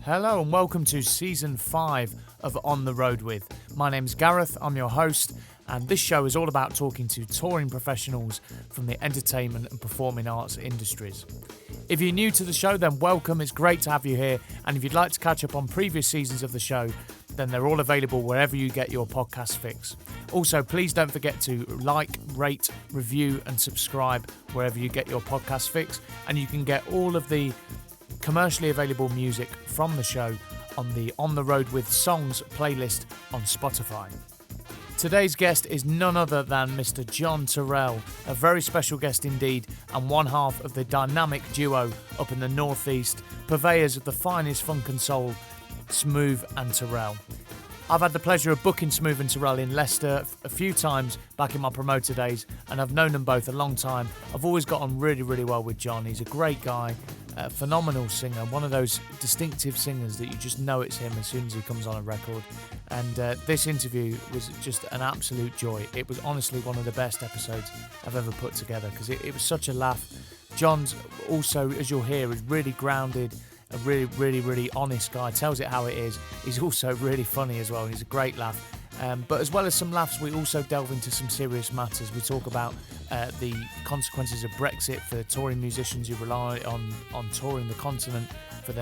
Hello and welcome to Season 5 of On the Road With. My name's Gareth, I'm your host, and this show is all about talking to touring professionals from the entertainment and performing arts industries. If you're new to the show, then welcome, it's great to have you here, and if you'd like to catch up on previous seasons of the show, then they're all available wherever you get your podcast fix. Also, please don't forget to like, rate, review and subscribe wherever you get your podcast fix, and you can get all of the commercially available music from the show on the On the Road With Songs playlist on Spotify. Today's guest is none other than Mr. John Turrell, a very special guest indeed, and one half of the dynamic duo up in the northeast, purveyors of the finest funk and soul, Smoove and Turrell. I've had the pleasure of booking Smoove and Turrell in Leicester a few times back in my promoter days, and I've known them both a long time. I've always got on really, really well with John. He's a great guy, a phenomenal singer, one of those distinctive singers that you just know it's him as soon as he comes on a record. And this interview was just an absolute joy. It was honestly one of the best episodes I've ever put together because it was such a laugh. John's also, as you'll hear, is really grounded, a really, really, really honest guy, tells it how it is. He's also really funny as well. He's a great laugh. But as well as some laughs, we also delve into some serious matters. We talk about the consequences of Brexit for touring musicians who rely on touring the continent for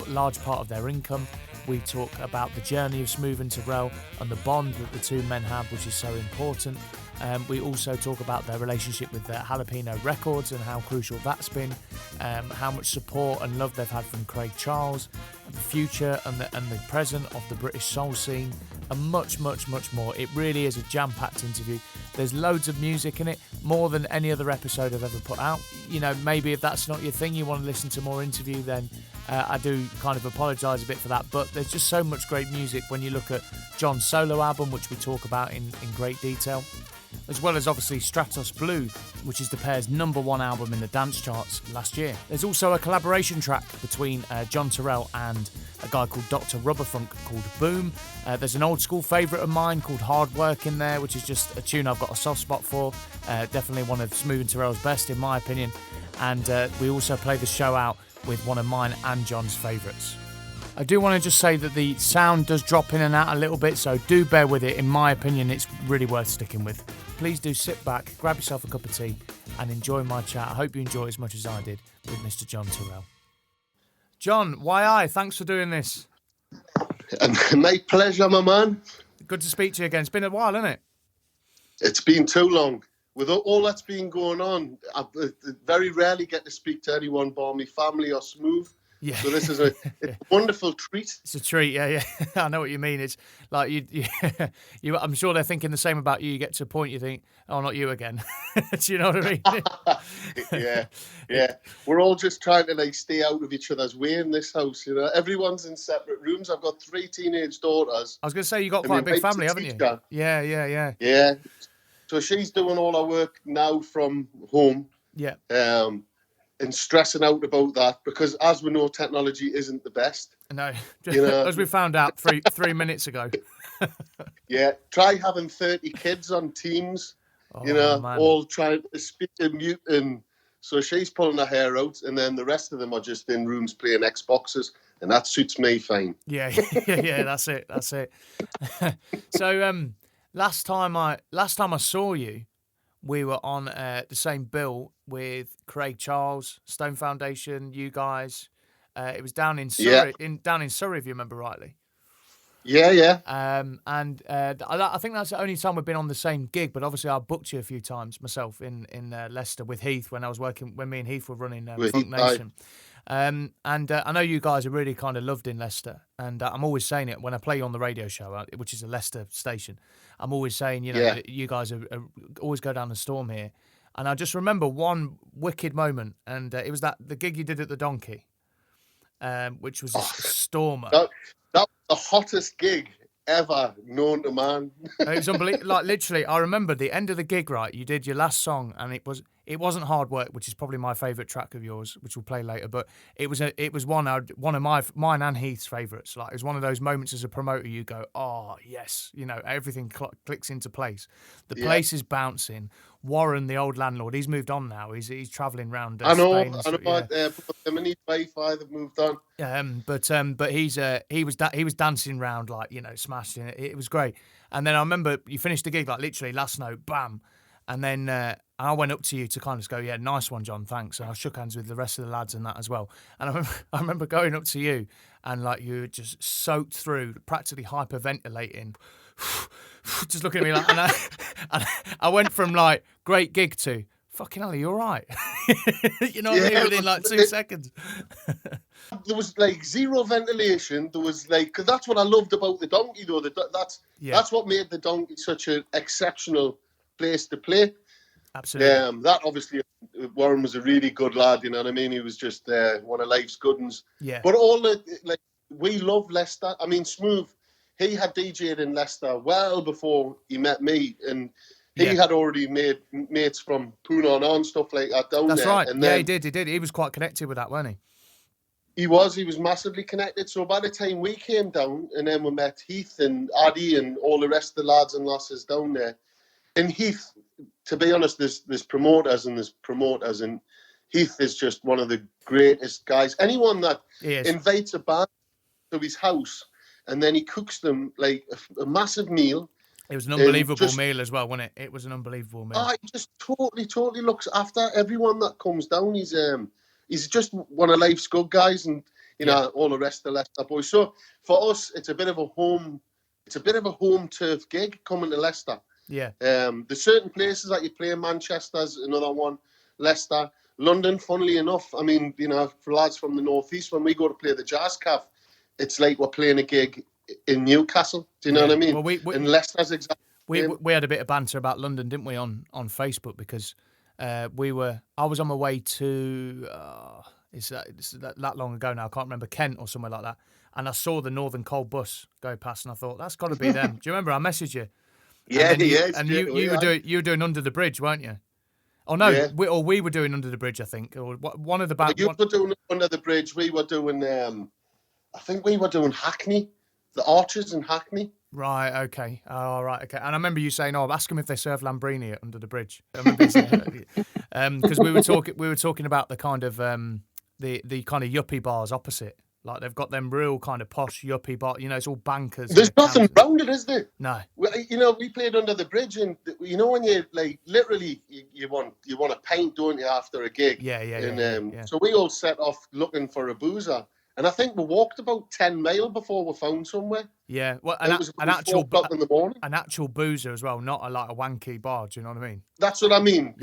large part of their income. We talk about the journey of Smoove and Turrell and the bond that the two men have, which is so important. We also talk about their relationship with Jalapeno Records and how crucial that's been, how much support and love they've had from Craig Charles, the future and the present of the British soul scene, and much, much, much more. It really is a jam-packed interview. There's loads of music in it, more than any other episode I've ever put out. You know, maybe if that's not your thing, you want to listen to more interview, then I do kind of apologise a bit for that. But there's just so much great music when you look at John's solo album, which we talk about in great detail, as well as obviously Stratos Blue, which is the pair's #1 album in the dance charts last year. There's also a collaboration track between John Turrell and a guy called Dr. Rubberfunk called Boom. There's an old school favourite of mine called Hard Work in there, which is just a tune I've got a soft spot for. Definitely one of Smoove and Turrell's best in my opinion. And we also play the show out with one of mine and John's favourites. I do want to just say that the sound does drop in and out a little bit, so do bear with it. In my opinion, it's really worth sticking with. Please do sit back, grab yourself a cup of tea and enjoy my chat. I hope you enjoy it as much as I did with Mr. John Turrell. John, YI, thanks for doing this. My pleasure, my man. Good to speak to you again. It's been a while, hasn't it? It's been too long. With all that's been going on, I very rarely get to speak to anyone but my family or Smoove. Yeah. So this is a wonderful treat. It's a treat, yeah. I know what you mean. It's like you. I'm sure they're thinking the same about you. You get to a point you think, oh, not you again. Do you know what I mean? Yeah. We're all just trying to stay out of each other's way in this house. You know, everyone's in separate rooms. I've got 3 teenage daughters. I was going to say you got quite a big family, haven't you? Yeah. Yeah. So she's doing all her work now from home. Yeah. And stressing out about that because, as we know, technology isn't the best. No, as we found out three minutes ago. Yeah, try having 30 kids on Teams, man. all trying to speak and mute. And so she's pulling her hair out, and then the rest of them are just in rooms playing Xboxes, and that suits me fine. Yeah, that's it. So last time I saw you, we were on the same bill with Craig Charles, Stone Foundation, you guys. It was down in Surrey, down in Surrey, if you remember rightly. Yeah. I think that's the only time we've been on the same gig. But obviously, I booked you a few times myself in Leicester with Heath when me and Heath were running Funk Nation. And I know you guys are really kind of loved in Leicester, and I'm always saying it when I play you on the radio show, which is a Leicester station. I'm always saying, you guys are always go down the storm here. And I just remember one wicked moment, and it was the gig you did at the Donkey, which was a stormer. That was the hottest gig ever known to man. It was unbelievable. Like literally, I remember the end of the gig. Right, you did your last song, and it wasn't Hard Work, which is probably my favourite track of yours, which we'll play later. But it was one of mine and Heath's favourites. Like, it was one of those moments as a promoter, you go, oh yes, everything clicks into place. The place is bouncing. Warren, the old landlord, he's moved on now. He's travelling around Spain. I know. Them and Wi-Fi have moved on. But he was dancing around, like, smashing it. It was great. And then I remember you finished the gig, like, literally last note, bam. And then I went up to you to kind of go, yeah, nice one, John, thanks. And I shook hands with the rest of the lads and that as well. And I remember going up to you and, like, you were just soaked through, practically hyperventilating, just looking at me like, and I went from, like, great gig to, fucking hell, are you all right? You know what I mean? Within, like, 2 seconds. There was, like, zero ventilation. There was, like, because that's what I loved about the Donkey, though. That's what made the Donkey such an exceptional place to play. Absolutely. That obviously, Warren was a really good lad, you know what I mean? He was just one of life's good ones. Yeah. But we love Leicester. I mean, Smoove, he had DJ'd in Leicester well before he met me, and he had already made mates from Poona and stuff like that down there. That's right. And then, he did. He was quite connected with that, wasn't he? He was massively connected. So by the time we came down, and then we met Heath and Addy and all the rest of the lads and lasses down there. And Heath, to be honest, there's promoters, and Heath is just one of the greatest guys. Anyone that invites a band to his house and then he cooks them like a massive meal. It was an unbelievable meal as well, wasn't it? It was an unbelievable meal. He just totally looks after everyone that comes down. He's just one of life's good guys, and all the rest of the Leicester boys. So for us, it's a bit of a home turf gig coming to Leicester. Yeah. There's certain places that you play. Manchester's another one. Leicester, London. Funnily enough, I mean, for lads from the northeast, when we go to play the Jazz Cav, it's like we're playing a gig in Newcastle. Do you know what I mean? Well, and Leicester's exactly. We had a bit of banter about London, didn't we, on Facebook, because I was on my way to it's that long ago now, I can't remember, Kent or somewhere like that, and I saw the Northern Coal bus go past, and I thought, that's got to be them. Do you remember I messaged you? Yeah, you were doing Under the Bridge, weren't you? Oh no, we were doing Under the Bridge, I think, or one of the bands. You were doing Under the Bridge. We were doing. I think we were doing Hackney, the Archers in Hackney. Right. Okay. Oh, right. Okay. And I remember you saying, "Oh, ask them if they serve Lambrini Under the Bridge." I remember because we were talking about the kind of the kind of yuppie bars opposite. Like, they've got them real kind of posh yuppie bar. It's all bankers. There's nothing round it, is there? No. We played Under the Bridge, and when you like literally you want a pint, don't you, after a gig? Yeah. So we all set off looking for a boozer, and I think we walked about 10 miles before we found somewhere. Yeah, well, it was an actual 4 o'clock in the morning. An actual boozer as well, not like a wanky bar. Do you know what I mean? That's what I mean.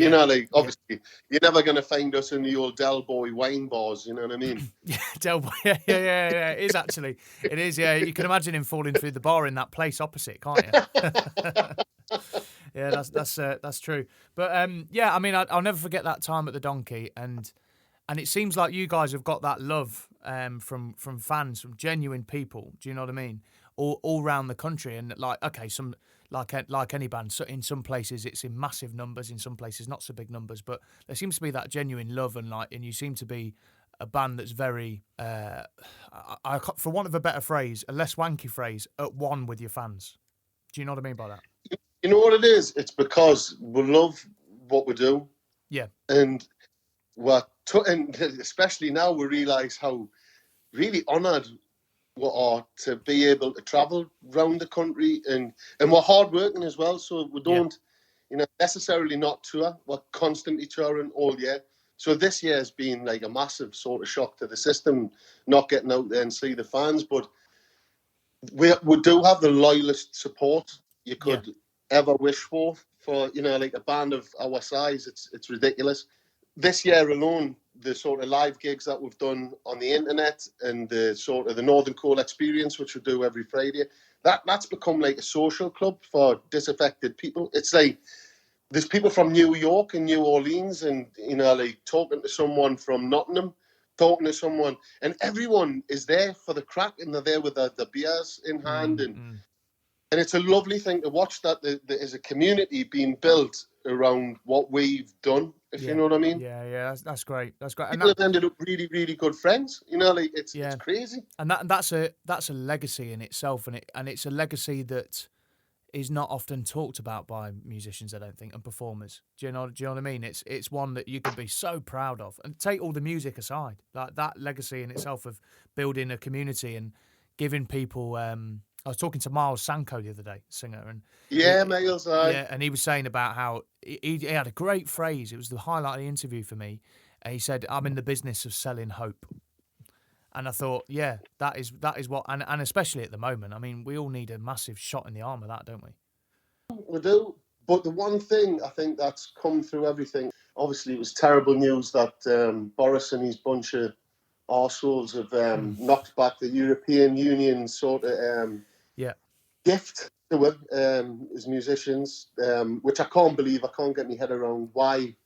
Obviously, you're never going to find us in the old Del Boy wine bars. You know what I mean? Yeah, Del Boy. Yeah. It is actually. It is. Yeah, you can imagine him falling through the bar in that place opposite, can't you? Yeah, that's true. But I mean, I'll never forget that time at the Donkey, and it seems like you guys have got that love from fans, from genuine people. Do you know what I mean? All around the country, and some like any band. So in some places it's in massive numbers, in some places not so big numbers. But there seems to be that genuine love, and you seem to be a band that's very, for want of a better phrase, a less wanky phrase, at one with your fans. Do you know what I mean by that? You know what it is? It's because we love what we do. Yeah. And and especially now we realise how really honoured we are to be able to travel around the country, and we're hard working as well. So we don't, necessarily not tour. We're constantly touring all year. So this year has been like a massive sort of shock to the system, not getting out there and see the fans. But we do have the loyalist support you could ever wish for like a band of our size. It's ridiculous. This year alone, the sort of live gigs that we've done on the internet, and the sort of the Northern Coal experience, which we do every Friday, that's become like a social club for disaffected people. It's like there's people from New York and New Orleans, and like talking to someone from Nottingham, talking to someone, and everyone is there for the crack, and they're there with the beers in hand, and it's a lovely thing to watch that there is a community being built around what we've done. if you know what I mean. Yeah, that's great. That's great. And People have ended up really, really good friends. You know, like it's crazy. And that's a legacy in itself, and it's a legacy that is not often talked about by musicians, I don't think, and performers. Do you know what I mean? It's one that you could be so proud of. And take all the music aside, like that legacy in itself of building a community and giving people. I was talking to Miles Sanko the other day, singer, and Miles. and he was saying about how he had a great phrase. It was the highlight of the interview for me. He said, "I'm in the business of selling hope." And I thought, yeah, that is what, and especially at the moment, I mean, we all need a massive shot in the arm of that, don't we? We do. But the one thing I think that's come through everything, obviously, it was terrible news that Boris and his bunch of arseholes have knocked back the European Union sort of gift to him as musicians, which I can't believe. I can't get my head around why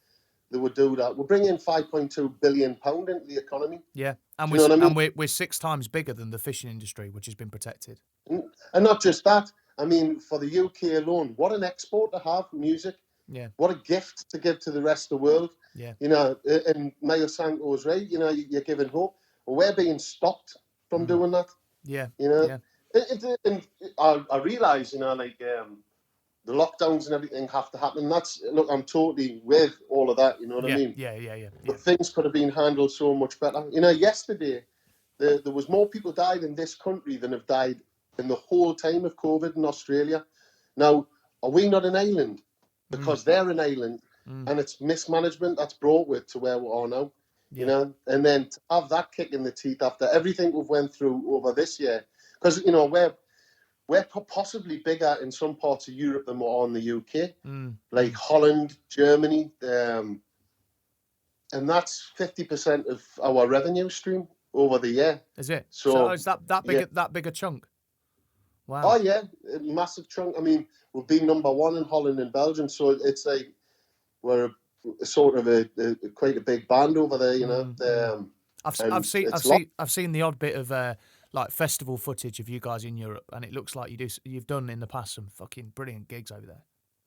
they would do that. We're bringing £5.2 billion into the economy. Yeah, and we're 6 times bigger than the fishing industry, which has been protected. And not just that. I mean, for the UK alone, what an export to have music. Yeah. What a gift to give to the rest of the world. Yeah. You know, and Miles Sanko was right. You know, you're giving hope. Well, we're being stopped from doing that. Yeah. You know, yeah. And I realise, you know, like the lockdowns and everything have to happen. Look, I'm totally with all of that. You know what I mean? Yeah. But things could have been handled so much better. You know, yesterday there was more people died in this country than have died in the whole time of COVID in Australia. Now, are we not an island? Because they're an island, and it's mismanagement that's brought with to where we are now. Yeah. You know, and then to have that kick in the teeth after everything we've went through over this year, because you know we're possibly bigger in some parts of Europe than we are in the UK, like Holland, Germany, and that's 50% of our revenue stream over the year. Is it? So is that big a chunk? Wow. Oh yeah, a massive chunk. I mean, we've been number 1 in Holland and Belgium, so it's like we're sort of a quite a big band over there, you know. I've seen the odd bit of like festival footage of you guys in Europe, and it looks like you've done in the past some fucking brilliant gigs over there.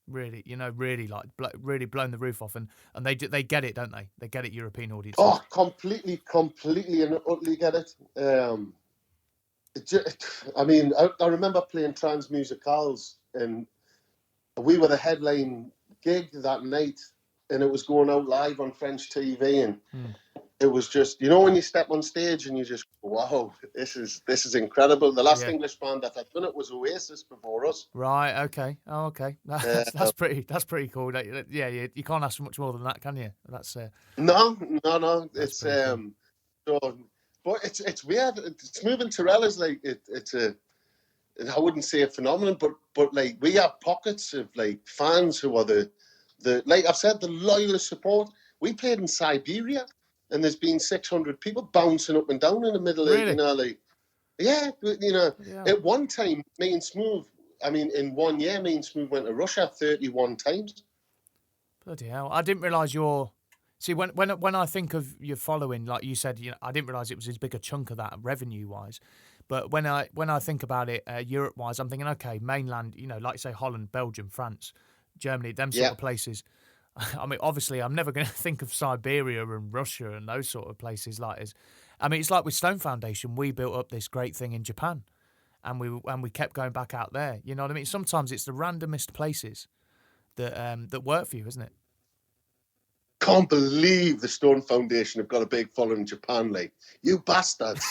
Really, you know, really blown the roof off, and they get it, don't they? They get it, European audiences. Oh, completely and utterly get it. I mean, I remember playing Transmusicals, and we were the headline gig that night, and it was going out live on French TV, and it was just, you know, when you step on stage and you just, wow, this is incredible. The last English band that had done it was Oasis before us. Right. Okay. Oh, okay. That's pretty cool. Yeah. You can't ask for much more than that, can you? That's No. It's cool. So. But it's weird. Smoove and Turrell is like it's I wouldn't say a phenomenon, but like we have pockets of like fans who are the like I've said, the loyalist support. We played in Siberia, and there's been 600 people bouncing up and down in the middle. Really? Of, you know, like you know, at one time, me and Smoove. I mean, in 1 year, me and Smoove went to Russia 31 times. Bloody hell! I didn't realise you're. See, when I think of your following, like you said, you know, I didn't realise it was as big a chunk of that revenue-wise. But when I think about it Europe-wise, I'm thinking, okay, mainland, you know, like you say, Holland, Belgium, France, Germany, them sort of places. I mean, obviously, I'm never going to think of Siberia and Russia and those sort of places like as. I mean, it's like with Stone Foundation, we built up this great thing in Japan, and we kept going back out there. You know what I mean? Sometimes it's the randomest places that work for you, isn't it? Can't believe the Stone Foundation have got a big following in Japan, like, you bastards.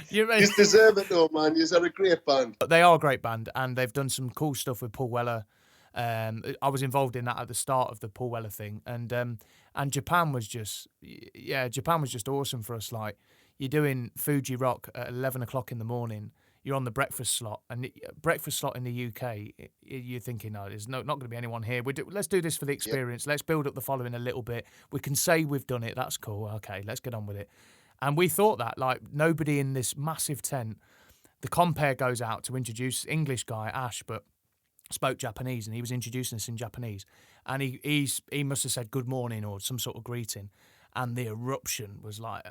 You deserve it though, man. You're a great band. They are a great band, and they've done some cool stuff with Paul Weller. I was involved in that at the start of the Paul Weller thing, and Japan was just awesome for us. Like, you're doing Fuji Rock at 11 o'clock in the morning. You're on the breakfast slot, and breakfast slot in the UK, you're thinking, no, there's not going to be anyone here. Let's do this for the experience. Let's build up the following a little bit. We can say we've done it. That's cool. Okay, let's get on with it. And we thought that, like, nobody in this massive tent. The compere goes out to introduce English guy Ash, but spoke Japanese, and he was introducing us in Japanese, and he must have said good morning or some sort of greeting, and the eruption was like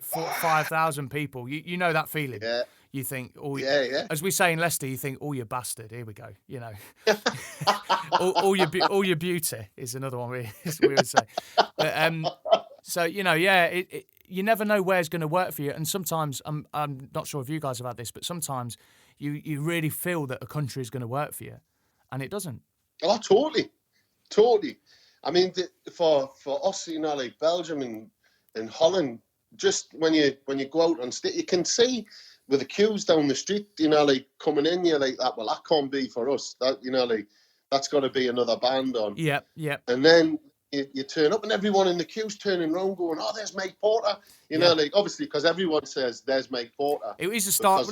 5,000 people. You know that feeling. Yeah. you think, oh, Yeah. as we say in Leicester, you think, oh, you bastard, here we go, you know. all your beauty is another one we would say. But so, you know, yeah, you never know where's going to work for you. And sometimes, I'm not sure if you guys have had this, but sometimes you really feel that a country is going to work for you, and it doesn't. Oh, totally. I mean, for us, you know, like Belgium and Holland, just when you go out on stage, you can see with the queues down the street, you know, like coming in, you're like that. Well, that can't be for us. That, you know, like that's got to be another band on. Yeah. And then you turn up, and everyone in the queue's turning around, going, "Oh, there's Mike Porter." You know, like obviously because everyone says there's Mike Porter. He's a star.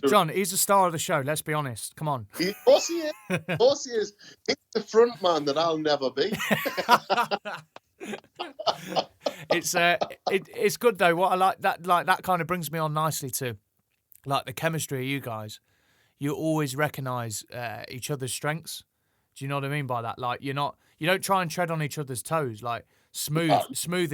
John, he's the star of the show. Let's be honest. Come on. Of course he is. Of course he is. He's the front man that I'll never be. It's good though. What I like that kind of brings me on nicely to, like, the chemistry of you guys. You always recognise each other's strengths. Do you know what I mean by that? Like, you don't try and tread on each other's toes. Like Smoove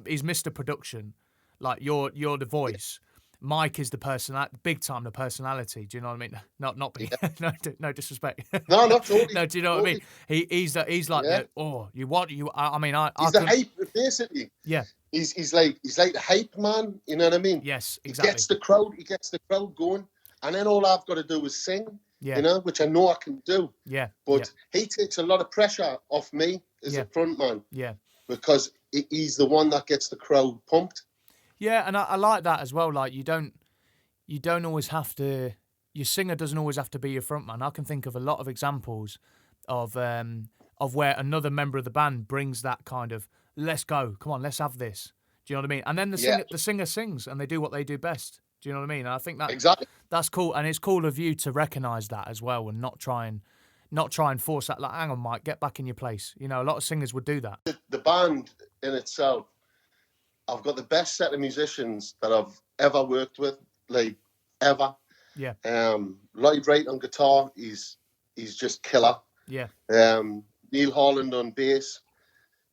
is Mr. Production. Like you're the voice. Mike is the big time the personality. Do you know what I mean? Not big. Yeah. No disrespect. No, not totally. No, do you know what I mean? He's like the the hype, basically. Yeah. He's like the hype man. You know what I mean? Yes, exactly. He gets the crowd going, and then all I've got to do is sing. Yeah. You know, which I know I can do. Yeah. But he takes a lot of pressure off me as a front man. Yeah. Because he's the one that gets the crowd pumped. Yeah, and I like that as well. Like you don't always have to. Your singer doesn't always have to be your front man. I can think of a lot of examples of where another member of the band brings that kind of, let's go, come on, let's have this. Do you know what I mean? And then the singer sings and they do what they do best. Do you know what I mean? And I think that's cool, and it's cool of you to recognise that as well, and not try and force that. Like, hang on, Mike, get back in your place. You know, a lot of singers would do that. The band in itself, I've got the best set of musicians that I've ever worked with, like ever. Yeah. Lloyd Wright on guitar, he's just killer. Yeah. Neil Holland on bass,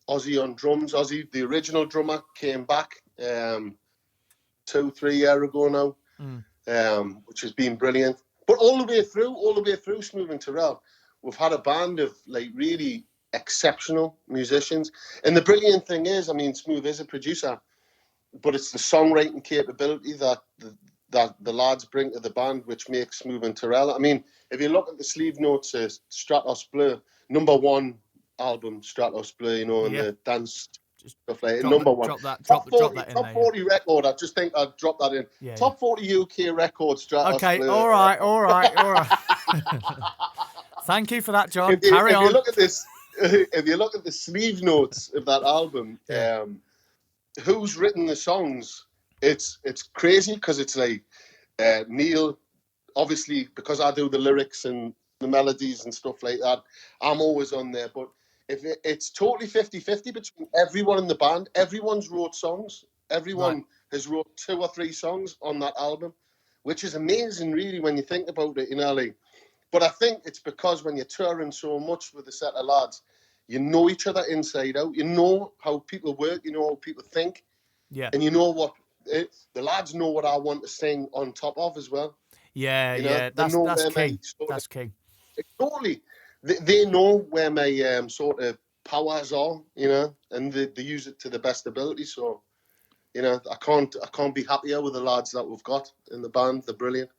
Ozzy on drums. Ozzy, the original drummer, came back 2-3 years ago now, which has been brilliant. But all the way through Smoove and Turrell, we've had a band of like really exceptional musicians. And the brilliant thing is, I mean, Smoove is a producer, but it's the songwriting capability that the lads bring to the band, which makes Smoove and Turrell. I mean, if you look at the sleeve notes, Stratos Bleu, #1 album, Stratos Bleu, you know, and the dance stuff like #1. Top 40 record. I just think I'd drop that in. Yeah, top 40 UK record, Stratos Okay, Bleu. all right. Thank you for that, John. Carry on. If you look at the sleeve notes of that album, who's written the songs? It's crazy because it's like Neil, obviously, because I do the lyrics and the melodies and stuff like that, I'm always on there. But it's totally 50-50 between everyone in the band. Everyone's wrote songs. Everyone has wrote 2 or 3 songs on that album, which is amazing, really, when you think about it, you know. Like, but I think it's because when you're touring so much with a set of lads, you know each other inside out. You know how people work. You know how people think. Yeah. And you know what the lads know what I want to sing on top of as well. Yeah, you know? yeah. That's key. That's key. Totally. They know where my sort of powers are, you know, and they use it to the best ability. So, you know, I can't be happier with the lads that we've got in the band. They're brilliant.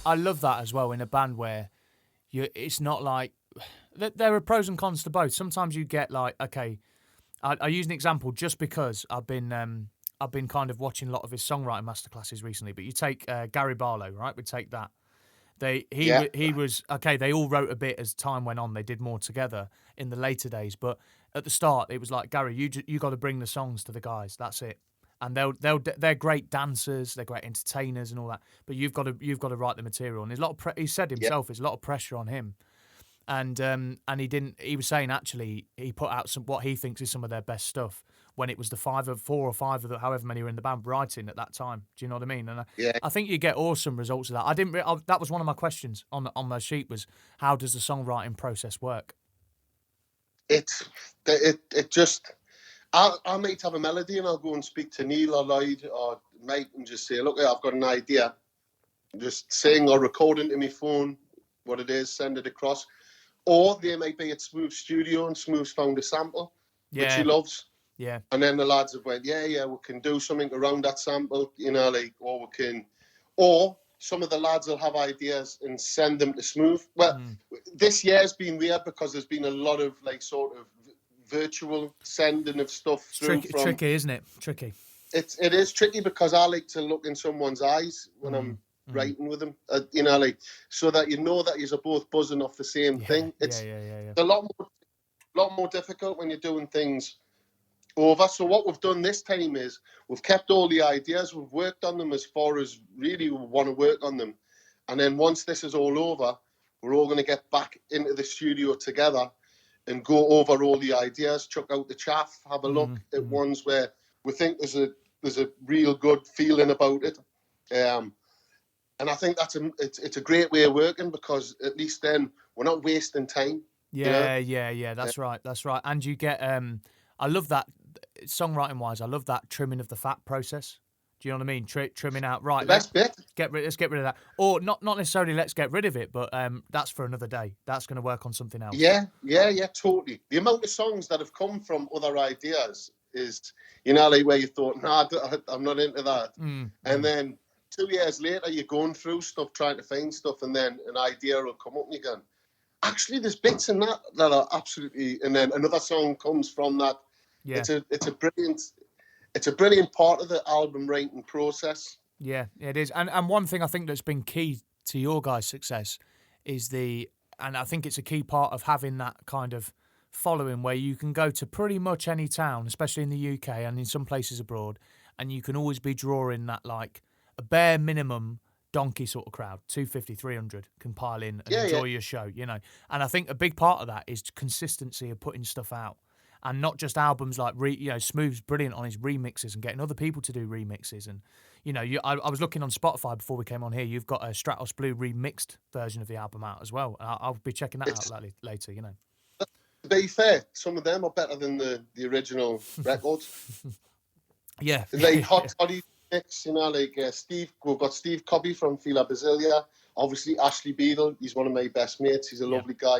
I love that as well in a band where it's not like there are pros and cons to both. Sometimes you get like, okay, I use an example just because I've been kind of watching a lot of his songwriting masterclasses recently. But you take Gary Barlow, right? We take that. He was okay. They all wrote a bit as time went on. They did more together in the later days, but at the start it was like, Gary, you got to bring the songs to the guys. That's it. And they're great dancers, they're great entertainers and all that. But you've got to write the material. And there's a lot of he said himself, there's a lot of pressure on him. And he didn't. He was saying actually he put out what he thinks is some of their best stuff when it was the 4 or 5 of the however many were in the band writing at that time. Do you know what I mean? And I think you get awesome results of that. That was one of my questions on my sheet was, how does the songwriting process work? It just, I might have a melody and I'll go and speak to Neil or Lloyd or Mike and just say, look, I've got an idea. Just sing or record into my phone what it is, send it across. Or they might be at Smoove studio and Smoove's found a sample, which he loves. Yeah. And then the lads have went, we can do something around that sample, or some of the lads will have ideas and send them to Smoove. Well, this year's been weird because there's been a lot of like sort of virtual sending of stuff through. Tricky, isn't it? Tricky. It is tricky because I like to look in someone's eyes when I'm writing with them, so that you know that you're both buzzing off the same thing. It's a lot more difficult when you're doing things over. So what we've done this time is we've kept all the ideas, we've worked on them as far as really we want to work on them, and then once this is all over, we're all going to get back into the studio together and go over all the ideas, chuck out the chaff, have a look at ones where we think there's a real good feeling about it. And I think it's a great way of working because at least then we're not wasting time. Yeah. That's right. And you get, I love that, songwriting wise, I love that trimming of the fat process. Do you know what I mean? Trimming out, right? Let's get rid of that, or not necessarily. Let's get rid of it, but that's for another day. That's going to work on something else. Yeah, totally. The amount of songs that have come from other ideas is, like where you thought, I'm not into that, and then 2 years later, you're going through stuff, trying to find stuff, and then an idea will come up and you go, actually, there's bits in that are absolutely, and then another song comes from that. Yeah. It's a brilliant part of the album writing process. Yeah, it is. And one thing I think that's been key to your guys' success is and I think it's a key part of having that kind of following where you can go to pretty much any town, especially in the UK and in some places abroad, and you can always be drawing that like a bare minimum donkey sort of crowd, 250, 300 can pile in and enjoy your show, And I think a big part of that is consistency of putting stuff out. And not just albums like, Smoove's brilliant on his remixes and getting other people to do remixes. And, I was looking on Spotify before we came on here. You've got a Stratos Blue remixed version of the album out as well. I'll be checking that out later, To be fair, some of them are better than the original records. Yeah. Like Hot Toddy mix, Steve, we've got Steve Cobby from Fila Basilia. Obviously, Ashley Beadle, he's one of my best mates. He's a lovely guy.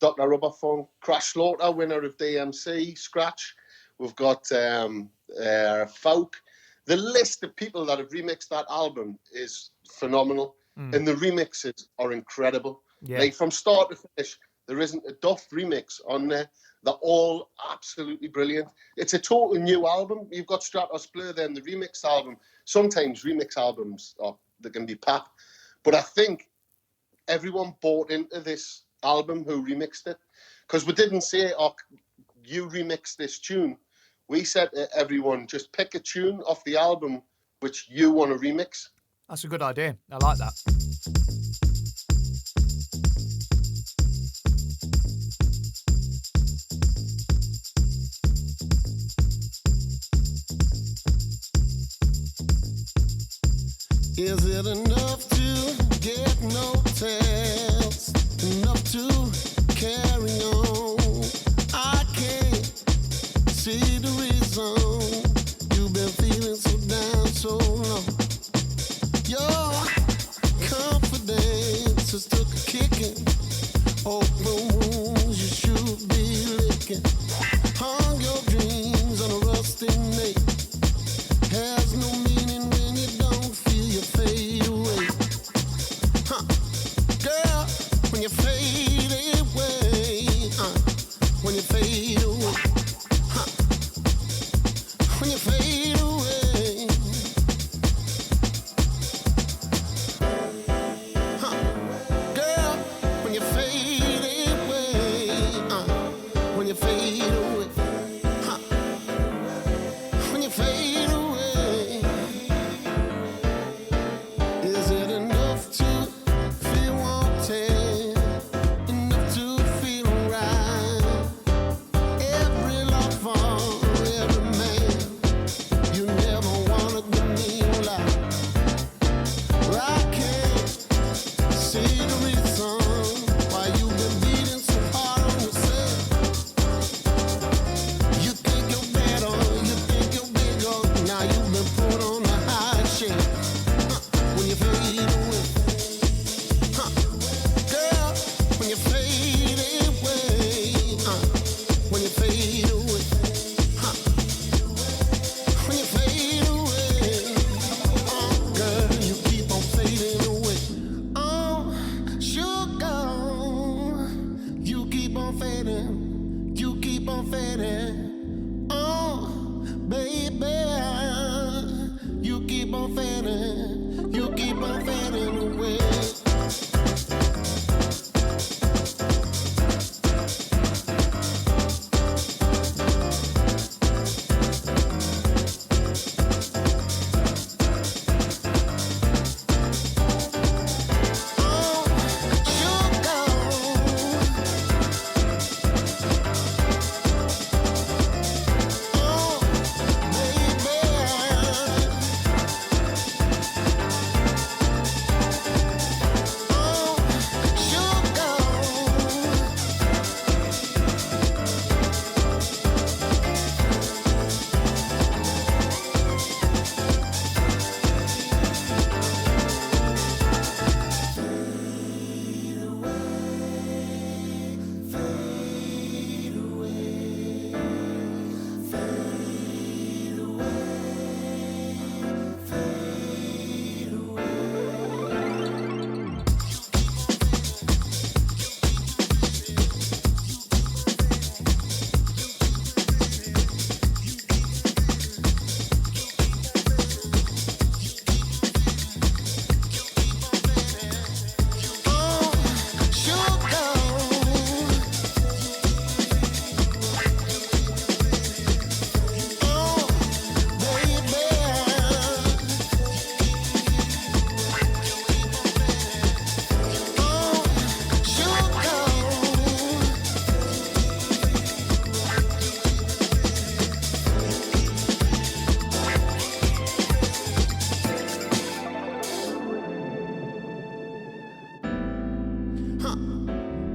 Dr. Rubberfunk, Crash Slaughter, winner of DMC, Scratch. We've got Folk. The list of people that have remixed that album is phenomenal. And the remixes are incredible. Yeah. Like from start to finish, there isn't a Duff remix on there. They're all absolutely brilliant. It's a total new album. You've got Stratos Blur, then the remix album. Sometimes remix albums, they can be pap. But I think everyone bought into this album who remixed it, because we didn't say, you remix this tune. We said to everyone, just pick a tune off the album which you want to remix. That's a good idea. I like that. Is it enough to get no test? Enough to carry on? I can't see the reason you've been feeling so down so long. Your confidence has took a kicking. Open wounds you should be licking. Hung your dreams on a rusty nail. Has no meaning when you don't feel your fade away.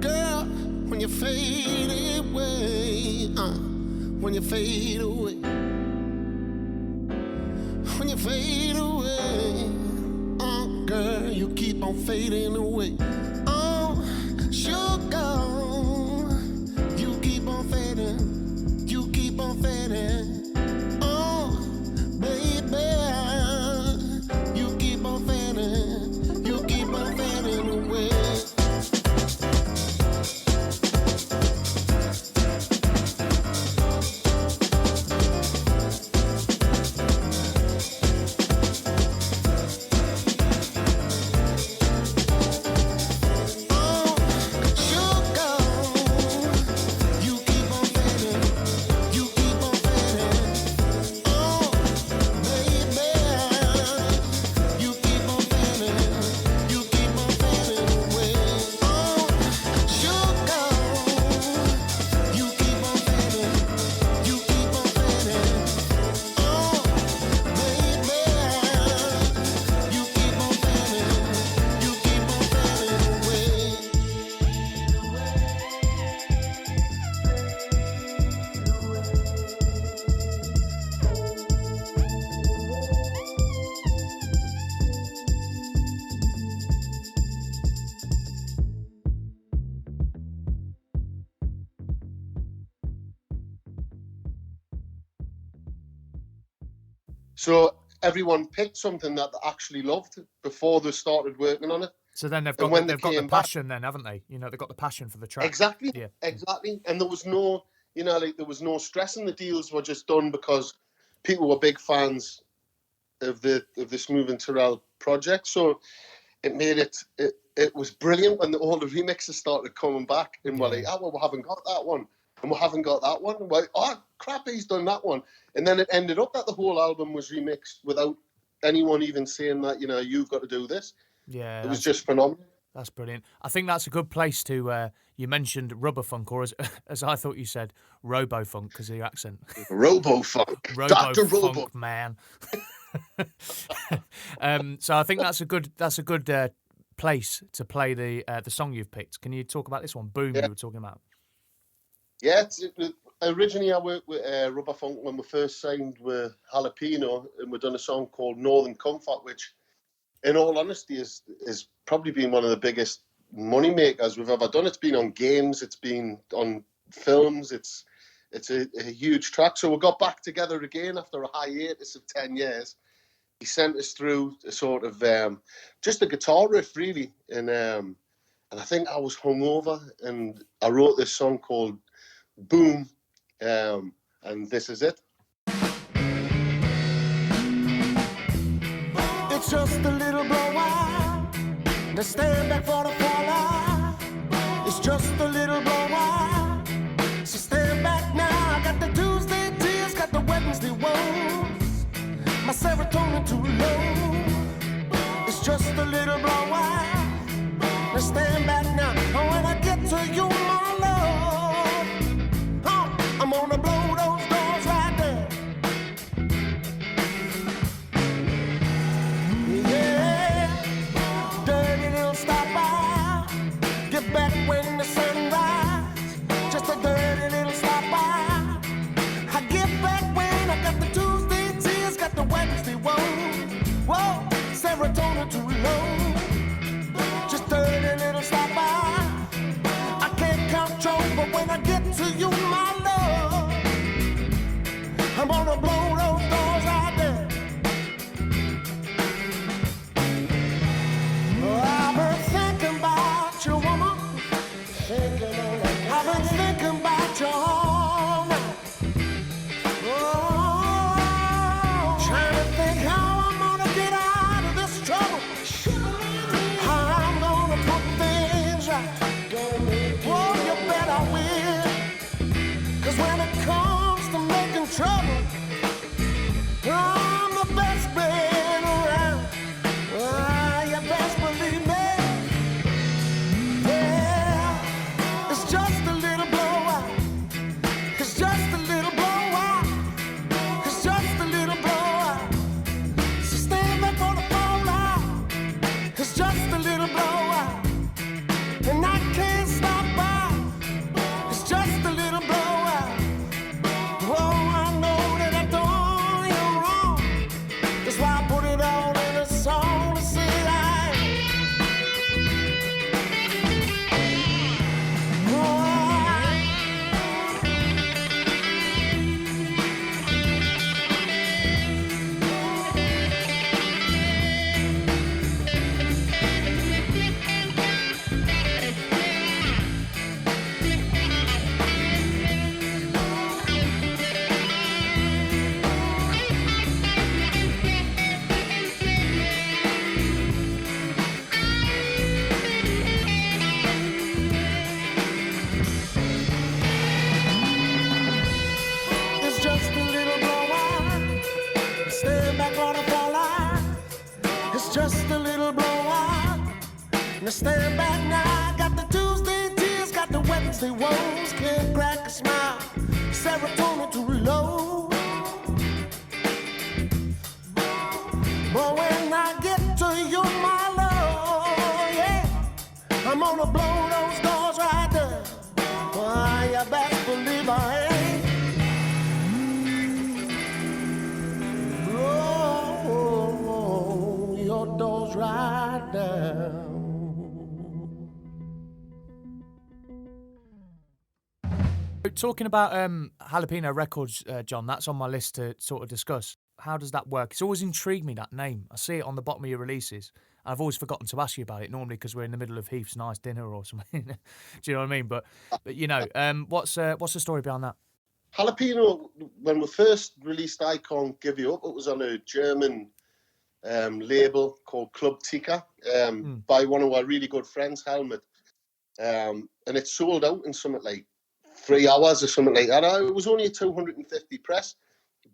Girl, when you fade away, when you fade away, when you fade away, girl, you keep on fading away. Sugar, you keep on fading, you keep on fading. Baby, you keep on fading, you keep on fading away. So everyone picked something that they actually loved before they started working on it. So then they've got the passion then, haven't they? You know, they've got the passion for the track. Exactly. Yeah. Exactly. And there was no, you know, like there was no stress, and the deals were just done because people were big fans of the Smoove and Turrell project. So it made it was brilliant when all the remixes started coming back, and we're like, oh well, we haven't got that one. And we haven't got that one. And we're like, oh crap, he's done that one. And then it ended up that the whole album was remixed without anyone even saying that, you know, you've got to do this. Yeah. It was just phenomenal. That's brilliant. I think that's a good place to, you mentioned rubber funk, or as I thought you said, robo funk because of your accent. Robo funk. Dr. Robo funk, man. So I think that's a good place to play the song you've picked. Can you talk about this one? Boom, you were talking about. Yeah, originally I worked with Rubber Funk when we first signed with Jalapeno, and we'd done a song called Northern Comfort, which, in all honesty, is probably been one of the biggest money makers we've ever done. It's been on games, it's been on films, it's a huge track. So we got back together again after a hiatus of 10 years. He sent us through a sort of just a guitar riff, really, and I think I was hungover, and I wrote this song called Boom, and this is it. It's just a little blowout. Now stand back for the fallout. It's just a little blowout. So stand back now. I got the Tuesday tears, got the Wednesday woes. My serotonin too low. It's just a little blowout. Now stand back now. And when I get to you, my love, I'm gonna blow those doors right there. Yeah, dirty little stop by. Get back when the sun rises. Just a dirty little stop by. I get back when I got the Tuesday tears, got the Wednesday woes. Now stand back now, got the Tuesday tears, got the Wednesday woes, can't crack a smile, serotonin to reload. But when I get to you, my love, yeah, I'm gonna blow those doors right there. Why, you best believe I ain't. Blow your doors right down. Talking about Jalapeno Records, John, that's on my list to sort of discuss. How does that work? It's always intrigued me, that name. I see it on the bottom of your releases. I've always forgotten to ask you about it, normally because we're in the middle of Heath's nice dinner or something. Do you know what I mean? But you know, what's the story behind that? Jalapeno, when we first released I Can't Give You Up, it was on a German label called Club Tika by one of our really good friends, Helmut. And it sold out in something like 3 hours or something like that. It was only a 250 press,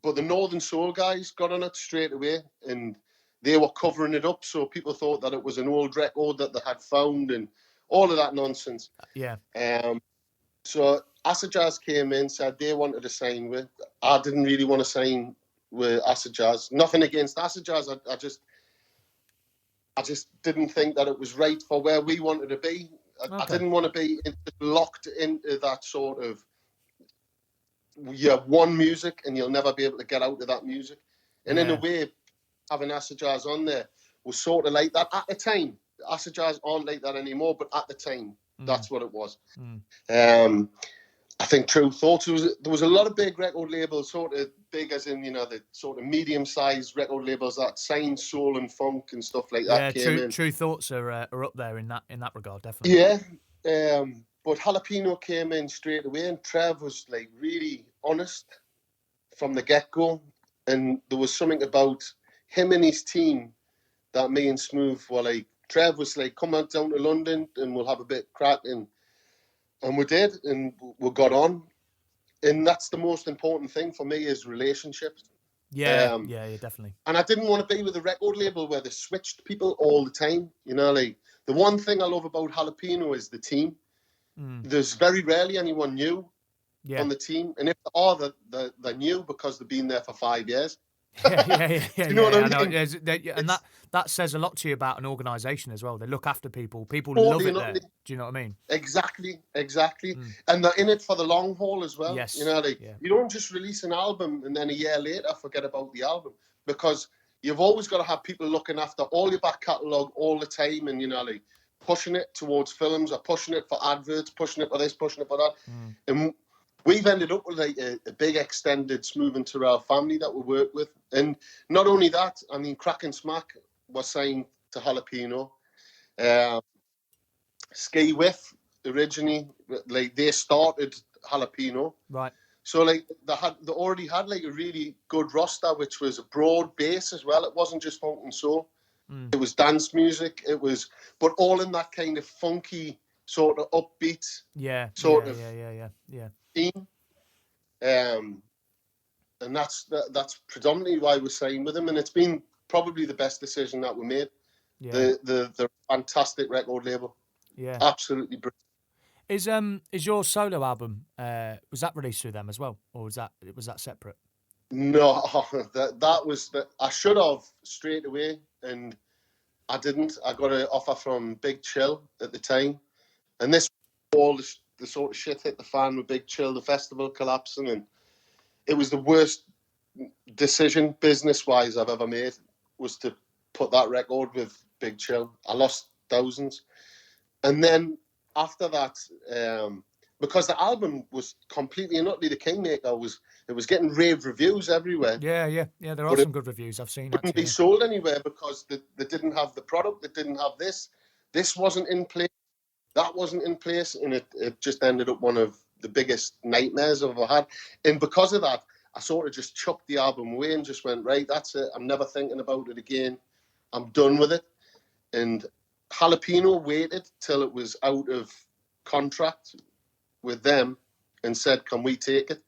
but the Northern Soul guys got on it straight away, and they were covering it up, so people thought that it was an old record that they had found and all of that nonsense. Yeah. So Acid Jazz came in, said they wanted to sign with. I didn't really want to sign with Acid Jazz. Nothing against Acid Jazz. I just didn't think that it was right for where we wanted to be. I didn't want to be locked into that sort of, you have one music and you'll never be able to get out of that music. And in a way, having Acid Jazz on there was sort of like that at the time. Acid Jazz aren't like that anymore, but at the time, that's what it was. I think True Thoughts, there was a lot of big record labels, sort of big as in, you know, the sort of medium-sized record labels that signed soul and funk and stuff like that. Yeah, True Thoughts are up there in that regard, definitely. Yeah, but Jalapeno came in straight away, and Trev was like really honest from the get-go, and there was something about him and his team that me and Smoove were like. Trev was like, come on down to London and we'll have a bit cracking. And we did, and we got on. And that's the most important thing for me is relationships. Yeah, definitely. And I didn't want to be with a record label where they switched people all the time. You know, like the one thing I love about Jalapeno is the team. There's very rarely anyone new on the team. And if they are, they're new because they've been there for 5 years. Yeah. You know what I mean? And that says a lot to you about an organisation as well. They look after people. People love it there. Do you know what I mean? Exactly. And they're in it for the long haul as well. Yes. You know, like you don't just release an album and then a year later forget about the album, because you've always got to have people looking after all your back catalogue all the time, and you know, like pushing it towards films or pushing it for adverts, pushing it for this, pushing it for that. And we've ended up with like a big extended Smoove and Turrell family that we work with. And not only that, I mean, Crack and Smack was signed to Jalapeno. Ski Whiff originally, like they started Jalapeno. Right. So like they already had like a really good roster, which was a broad base as well. It wasn't just funk and soul. It was dance music. But all in that kind of funky sort of upbeat. Yeah. Theme. And that's predominantly why we're signing with them, and it's been probably the best decision that we made. Yeah. The fantastic record label. Yeah. Absolutely brilliant. Is your solo album was that released through them as well, or was that separate? No, that was I should have straight away, and I didn't. I got an offer from Big Chill at the time, and this all the sort of shit hit the fan with Big Chill, the festival collapsing, and it was the worst decision business-wise I've ever made, was to put that record with Big Chill. I lost thousands. And then after that, because the album was completely and utterly the Kingmaker, it was getting rave reviews everywhere. Yeah. There are some good reviews. I've seen. It couldn't be sold anywhere because they didn't have the product. They didn't have this. This wasn't in place. That wasn't in place, and it just ended up one of the biggest nightmares I've ever had. And because of that, I sort of just chucked the album away and just went, right, that's it. I'm never thinking about it again. I'm done with it. And Jalapeno waited till it was out of contract with them and said, can we take it?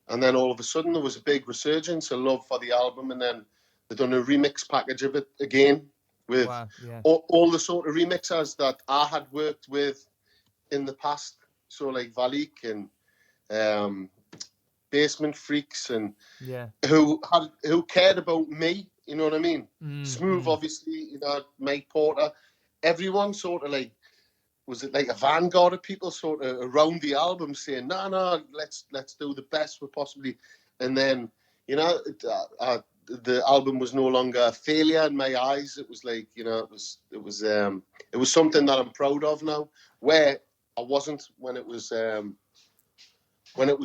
And then all of a sudden there was a big resurgence of love for the album, and then they've done a remix package of it again with Wow, yeah. all the sort of remixers that I had worked with in the past. So like Valik and Basement Freaks, and Yeah. who cared about me, you know what I mean? Smoove, Mm. obviously, you know, Mike Porter, everyone sort of like, was it like a vanguard of people sort of around the album saying, no, let's do the best we possibly, and then, you know, the album was no longer a failure in my eyes. It was like, you know, it was something that I'm proud of now, where I wasn't when it was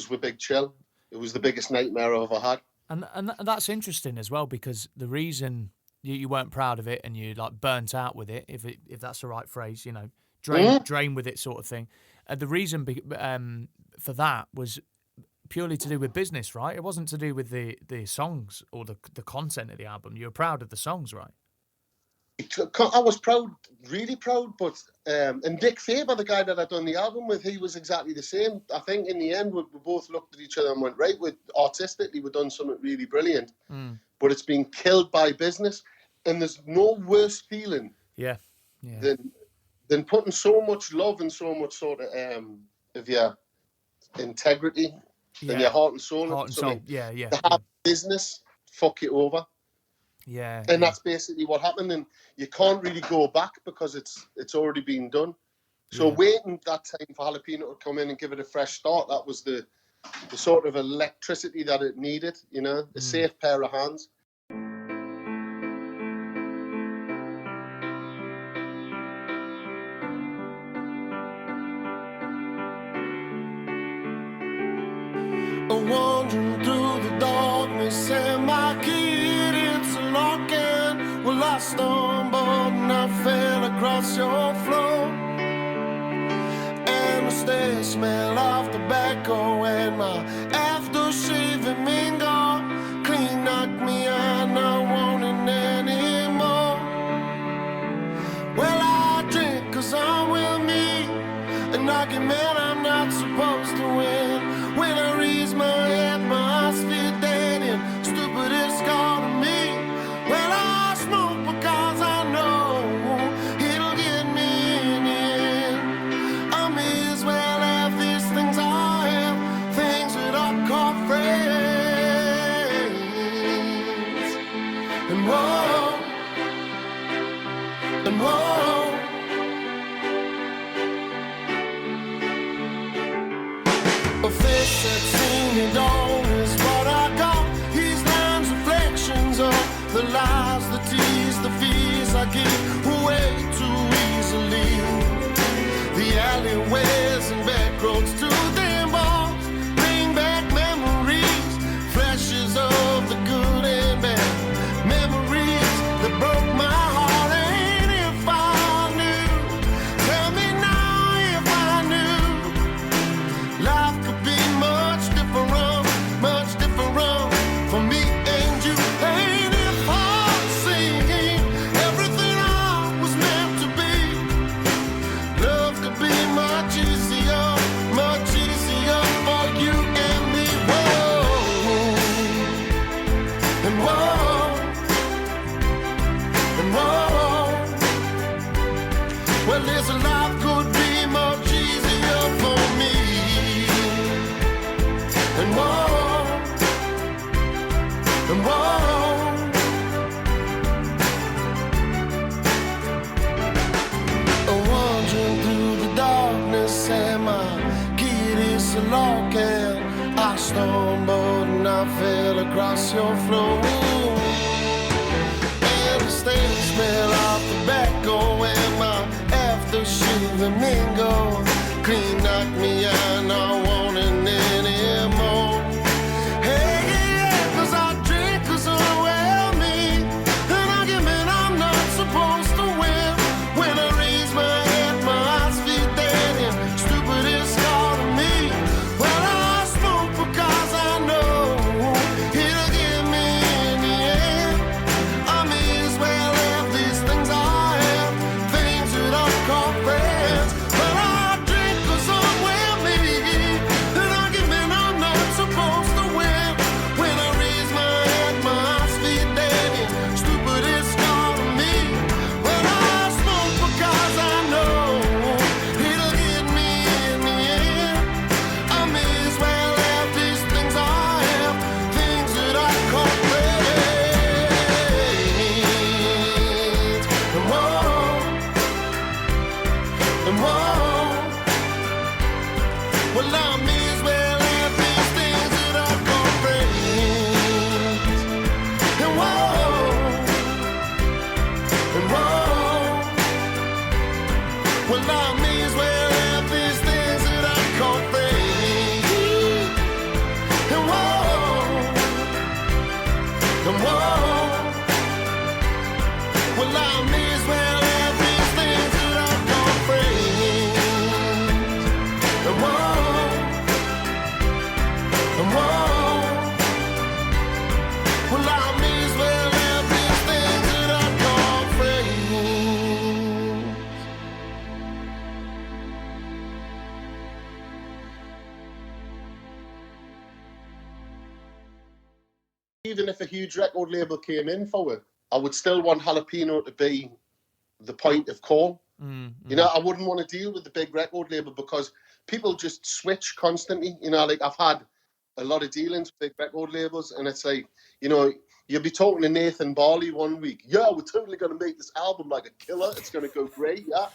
with Big Chill. It was the biggest nightmare I ever had. And that's interesting as well, because the reason you weren't proud of it and you like burnt out with it, if that's the right phrase, you know, drain with it sort of thing. The reason for that was purely to do with business, right? It wasn't to do with the songs or the content of the album. You were proud of the songs, right? I was proud, really proud, but and Dick Faber, the guy that I'd done the album with, he was exactly the same. I think in the end we both looked at each other and went, right, artistically we've done something really brilliant, but it's been killed by business, and there's no worse feeling than putting so much love and so much sort of your integrity and your heart and soul into something. To have business fuck it over. Yeah. And that's basically what happened, and you can't really go back because it's already been done. So waiting that time for Jalapeno to come in and give it a fresh start, that was the sort of electricity that it needed, you know, a safe pair of hands. Wandering through the darkness and my kid, it's a locking. Well, I stumbled and I fell across your floor, and the stairs smell of tobacco and my aftershave and mingle clean knocked me out, not wanting anymore. Well, I drink 'cause I'm with me, an argument I'm not supposed to win. When I raise my head, my eyes feel dead and stupid is calling me. Well, I smoke because I know it'll get me in the end. I may as well have these things I have, things that I call friends. And whoa, and whoa. A face that's seen it all is what I got. These lines, reflections of the lies, the tease, the fears I give away too easily. The alleyways and back roads to them all bring back memories, flashes of the good and bad, memories that broke my heart. And if I knew, tell me now if I knew, life could be much different for me and you. And if I'm singing everything I was meant to be, love could be much easier for you and me. Whoa, and whoa, and whoa. Well, this life could be much easier for me. And whoa, and whoa. Wandering through the darkness and my kid is a lock, and I stumbled and I fell across your floor. And the stairs smell of tobacco and my aftershave and mingle clean knocked me out, not wanting anymore. Hey, yeah, 'cause I drink 'cause I'm well me, an argument I'm not supposed to win. When I raise my head, my eyes feel dead and stupid is calling me. Well, I smoke because I know it'll get me in the end. I may as well have these things I have, things that I call friends. But I drink 'cause I'm well me, And whoa, well, I may as well have these things that I call friends. And whoa, well, I may as well have these things that I call friends. And whoa, well, I may as well have these things that I call friends. And whoa, well, I may as well have these things that I call friends. Even if a huge record label came in for it, I would still want Jalapeno to be the point of call. You know, I wouldn't want to deal with the big record label because people just switch constantly. You know, like I've had a lot of dealings with big record labels, and it's like, you know, you'll be talking to Nathan Barley one week. Yeah, we're totally going to make this album like a killer. It's going to go great. Yeah.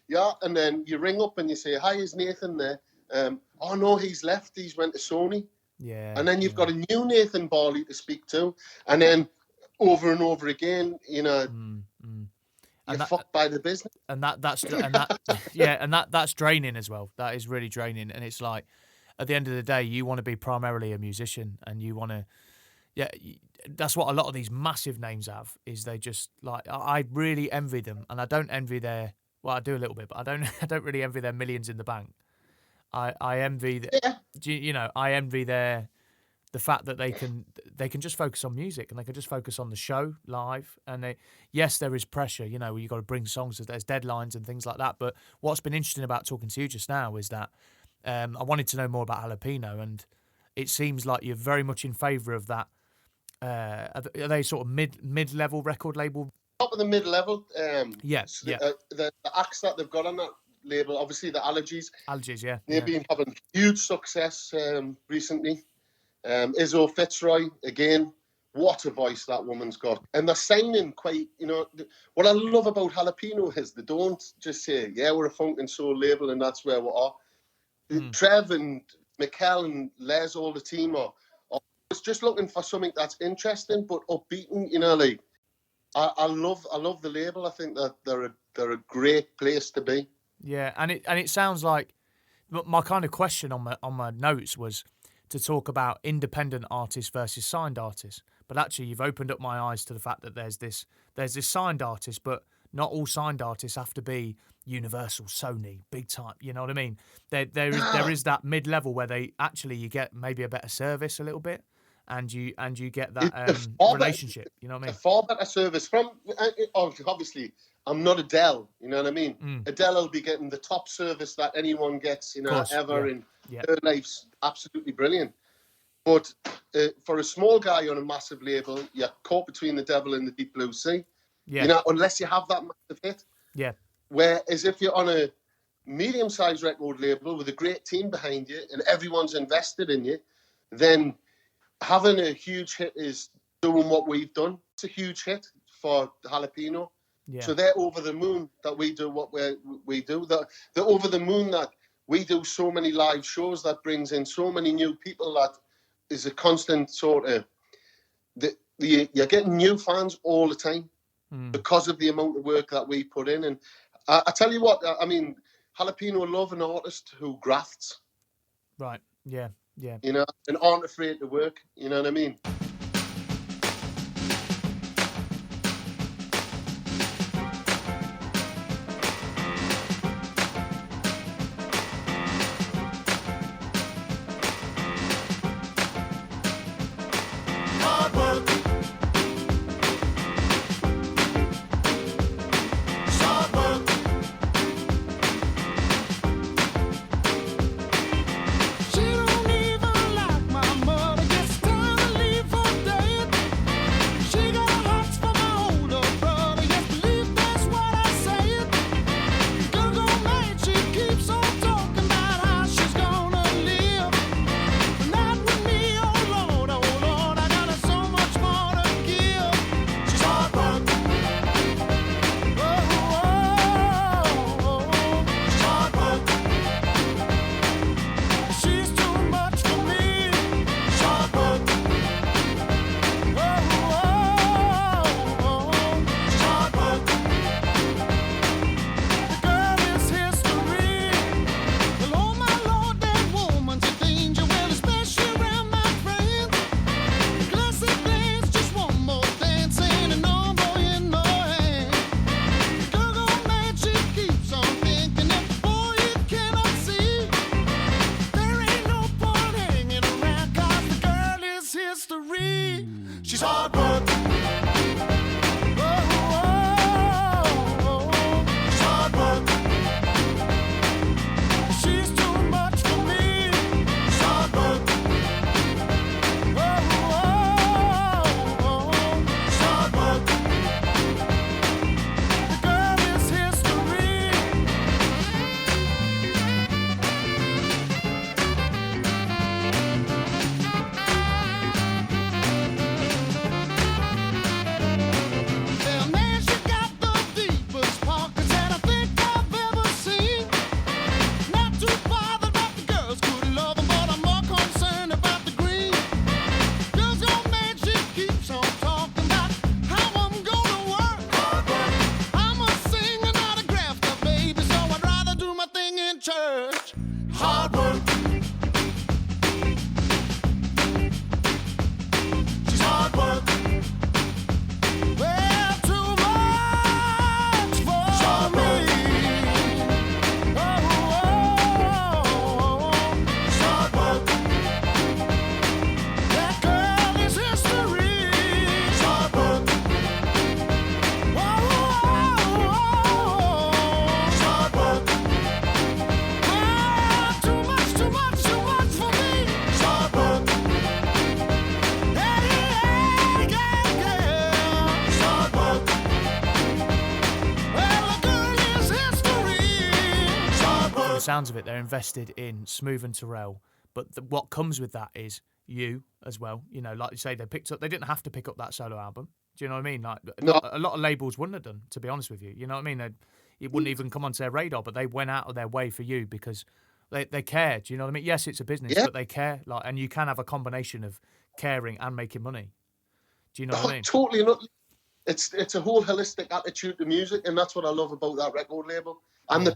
Yeah. And then you ring up and you say, hi, is Nathan there? Oh, no, he's left. He's went to Sony. Yeah. And then you've got a new Nathan Barley to speak to. And then over and over again, you know, you're fucked by the business. And that's draining as well. That is really draining. And it's like, at the end of the day, you want to be primarily a musician, and you want to, that's what a lot of these massive names have, is they just like, I really envy them, and I don't envy their, well, I do a little bit, but I don't really envy their millions in the bank. I envy, I envy the fact that they can just focus on music, and they can just focus on the show live. And yes, there is pressure, you know, you've got to bring songs, there's deadlines and things like that. But what's been interesting about talking to you just now is that I wanted to know more about Jalapeno, and it seems like you're very much in favour of that. Are they sort of mid-level record label? Top of the mid-level. Yes, the acts that they've got on that label, obviously the Allergies. Allergies, yeah. They've been having huge success recently. Izzo Fitzroy, again, what a voice that woman's got. And they're signing quite, you know, what I love about Jalapeno is they don't just say, yeah, we're a funk and soul label and that's where we are. Trev and Mikkel and Les, all the team are just looking for something that's interesting but upbeating, you know, like, I love the label. I think that they're a great place to be. Yeah, and it sounds like my kind of question on my notes was to talk about independent artists versus signed artists. But actually, you've opened up my eyes to the fact that there's this signed artist, but not all signed artists have to be Universal, Sony, big time. You know what I mean? There is that mid-level where you get maybe a better service a little bit, and you get that relationship. You know what I mean? A far better service from obviously. I'm not Adele, you know what I mean? Adele will be getting the top service that anyone gets, you know, ever in her life's absolutely brilliant. But for a small guy on a massive label, you're caught between the devil and the deep blue sea. Yeah. You know, unless you have that massive hit. Yeah. Whereas if you're on a medium-sized record label with a great team behind you and everyone's invested in you, then having a huge hit is doing what we've done. It's a huge hit for Jalapeno. Yeah. So they're over the moon that we do what we do. They're over the moon that we do so many live shows that brings in so many new people. That is a constant sort of... You're getting new fans all the time because of the amount of work that we put in. And I tell you what, I mean, Jalapeno love an artist who grafts. Right, yeah. You know, and aren't afraid to work. You know what I mean? She don't even like my mother. Gets time to leave hard work. She's hard work. Well, too much for me. Oh, she's hard work. That girl is history. She's hard work. She's hard work. Ah, too much for me. She's hard work. Hey, yeah. She's hard work. Well, the girl is history. She's hard From the work. sounds of it, they're invested in Smoove and Turrell, but what comes with that is you as well. You know, like you say, they didn't have to pick up that solo album. Do you know what I mean? Like No. a lot of labels wouldn't have done, to be honest with you. You know what I mean? It wouldn't even come onto their radar, but they went out of their way for you because they care. Do you know what I mean? Yes, it's a business, Yeah. but they care. Like, and you can have a combination of caring and making money. Do you know what I mean? Totally not. It's a whole holistic attitude to music, and that's what I love about that record label. And the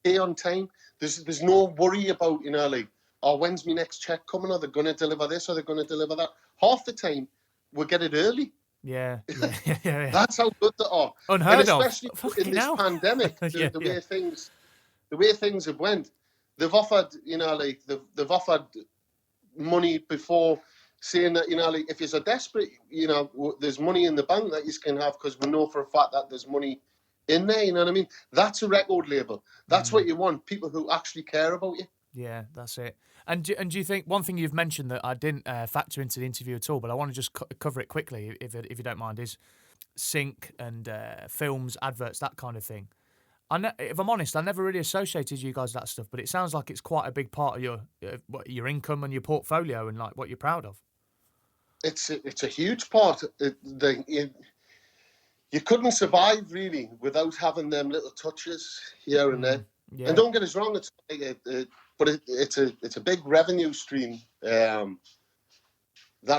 pay on time. There's no worry about, you know, like, oh, when's my next check coming? Are they going to deliver this? Are they going to deliver that? Half the time, we get it early. Yeah. That's how good they are. Unheard and of. especially Fucking in this hell. pandemic, Yeah, the way things have went, they've offered, you know, like they've offered money before, saying that, you know, like, if you're desperate, you know, there's money in the bank that you can have, because we know for a fact that there's money in there. You know what I mean? That's a record label. That's what you want. People who actually care about you. Yeah, that's it. And do you think, one thing you've mentioned that I didn't factor into the interview at all, but I want to just cover it quickly, if you don't mind, is sync and films, adverts, that kind of thing. If I'm honest, I never really associated you guys with that stuff, but it sounds like it's quite a big part of your income and your portfolio and like what you're proud of. It's a huge part. You couldn't survive really without having them little touches here and there. Yeah. And don't get us wrong, it's a big revenue stream that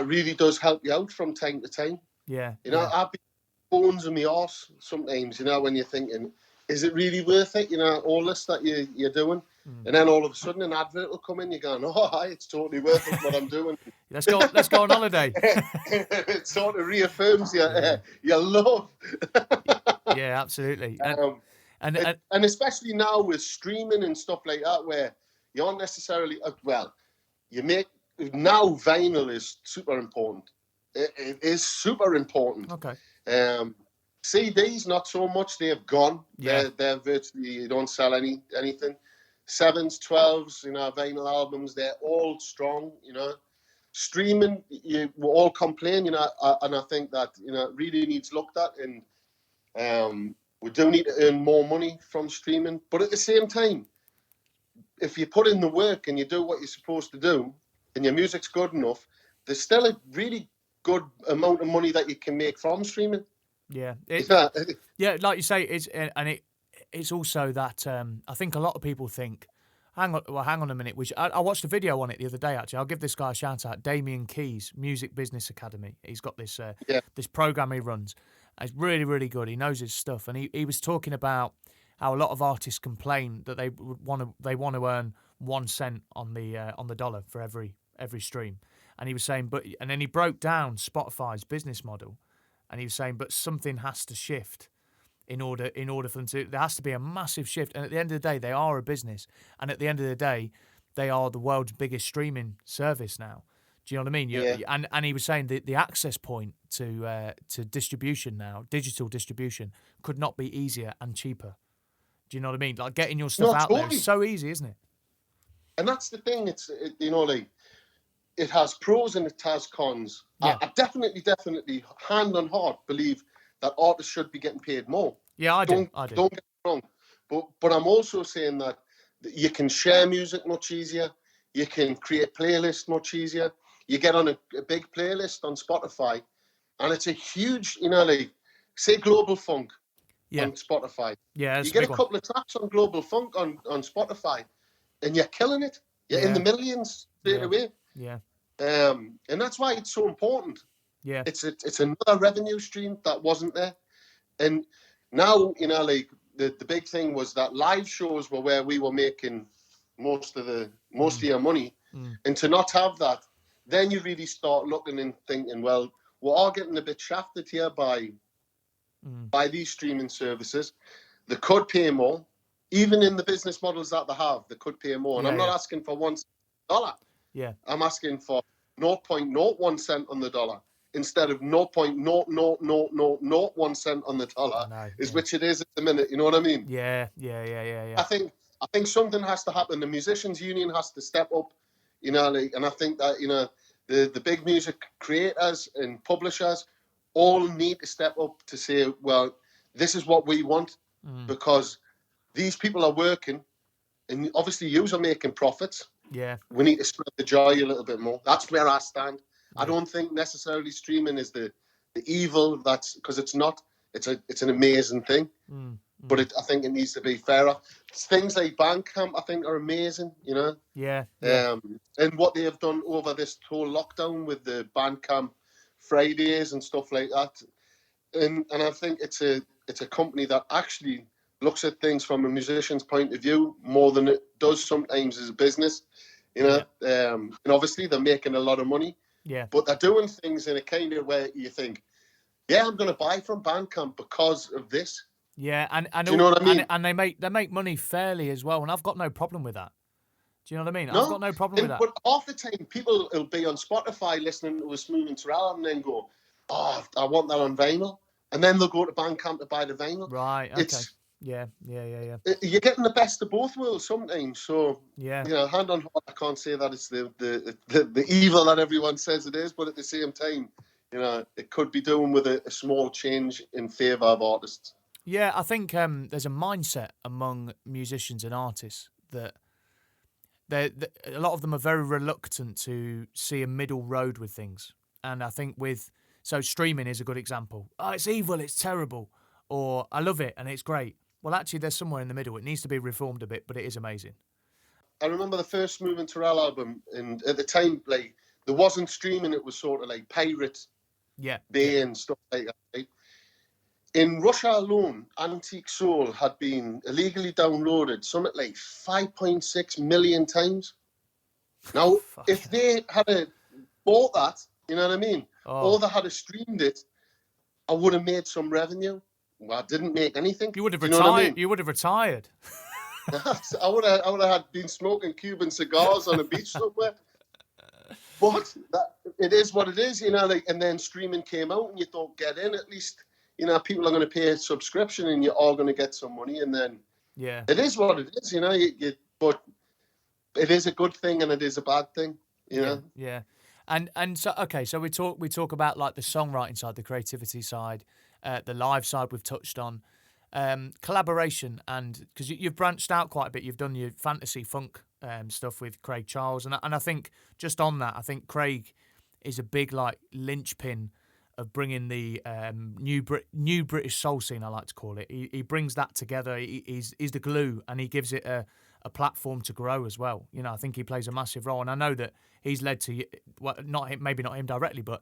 really does help you out from time to time. Yeah. You know, I've been bones in my arse sometimes, you know, when you're thinking, is it really worth it? You know, all this that you're doing. And then all of a sudden an advert will come in, you're going, oh, it's totally worth it what I'm doing. Let's go on holiday. It sort of reaffirms your love. Yeah, absolutely. And especially now with streaming and stuff like that, where you aren't necessarily, now vinyl is super important. It is super important. Okay. CDs, not so much. They've gone. Yeah. They're virtually, you don't sell anything. 7s, 12s, you know, vinyl albums, they're all strong, you know. Streaming, we all complain, you know, and I think that, you know, it really needs looked at, and we do need to earn more money from streaming. But at the same time, if you put in the work and you do what you're supposed to do, and your music's good enough, there's still a really good amount of money that you can make from streaming. Yeah. Like you say, it's also that I think a lot of people think, hang on a minute. I watched a video on it the other day, actually. I'll give this guy a shout out, Damien Keys, Music Business Academy. He's got this this program he runs. It's really, really good. He knows his stuff. And he was talking about how a lot of artists complain that they want to earn 1 cent on the dollar for every stream. And he was saying, and then he broke down Spotify's business model, and he was saying, but something has to shift in order for them to. There has to be a massive shift. And at the end of the day, they are a business, and at the end of the day, they are the world's biggest streaming service now. Do you know what I mean? Yeah. And he was saying the access point to distribution now, digital distribution, could not be easier and cheaper. Do you know what I mean? Like getting your stuff out there is so easy, isn't it? And that's the thing. You know, like, it has pros and it has cons. Yeah. I definitely, hand on heart, believe that artists should be getting paid more. Yeah, I do. Don't get me wrong. But I'm also saying that you can share music much easier. You can create playlists much easier. You get on a big playlist on Spotify, and it's a huge, you know, like, say Global Funk on Spotify. Yeah, you get a couple of tracks on Global Funk on Spotify, and you're killing it. You're in the millions straight away. Yeah. And that's why it's so important. Yeah. It's another revenue stream that wasn't there. And now, you know, like, the big thing was that live shows were where we were making most of your money, and to not have that, then you really start looking and thinking, well, we're all getting a bit shafted here by these streaming services. They could pay more, even in the business models that they have. They could pay more, and I'm not asking for $1. Yeah, I'm asking for 0.01 cent on the dollar instead of 0.00001 cent on the dollar, which it is at the minute. You know what I mean? Yeah. I think something has to happen. The musicians' union has to step up, and I think that the big music creators and publishers all need to step up to say, well, this is what we want, because these people are working, and obviously you are making profits. Yeah. We need to spread the joy a little bit more. That's where I stand. I don't think necessarily streaming is the evil. That's because it's not. It's an amazing thing, but I think it needs to be fairer. Things like Bandcamp, I think, are amazing. Yeah. And what they have done over this whole lockdown with the Bandcamp Fridays and stuff like that, and I think it's a company that actually looks at things from a musician's point of view more than it does sometimes as a business, and obviously they're making a lot of money, but they're doing things in a kind of way you think, I'm going to buy from Bandcamp because of this. Yeah, and do you know what I mean? And they make money fairly as well, and I've got no problem with that. Do you know what I mean? I've got no problem with that. But half the time, people will be on Spotify listening to a Smoove and Turrell and then go, "Oh, I want that on vinyl," and then they'll go to Bandcamp to buy the vinyl. Right. Okay. Yeah. You're getting the best of both worlds sometimes. So hand on heart, I can't say that it's the evil that everyone says it is, but at the same time, it could be doing with a small change in favour of artists. Yeah, I think there's a mindset among musicians and artists that a lot of them are very reluctant to see a middle road with things, and I think so streaming is a good example. Oh, it's evil, it's terrible, or I love it and it's great. Well, actually, there's somewhere in the middle. It needs to be reformed a bit, but it is amazing. I remember the first Smoove and Turrell album, and at the time, like, there wasn't streaming. It was sort of like Pirate Bay and stuff like that. Right? In Russia alone, Antique Soul had been illegally downloaded something like 5.6 million times. Now, if they had bought that, you know what I mean, or they had streamed it, I would have made some revenue. Well, I didn't make anything. You would have retired. You would have retired. I would have been smoking Cuban cigars on a beach somewhere. But it is what it is, and then streaming came out and you thought, get in at least, people are going to pay a subscription and you're all going to get some money. And then it is what it is, but it is a good thing and it is a bad thing, Yeah. And so, okay, so we talk about like the songwriting side, the creativity side, the live side we've touched on, collaboration, and because you've branched out quite a bit, you've done your fantasy funk stuff with Craig Charles, and I think just on that, I think Craig is a big like linchpin of bringing the new British soul scene, I like to call it. He brings that together. He's the glue, and he gives it a platform to grow as well. I think he plays a massive role, and I know that he's led to maybe not him directly, but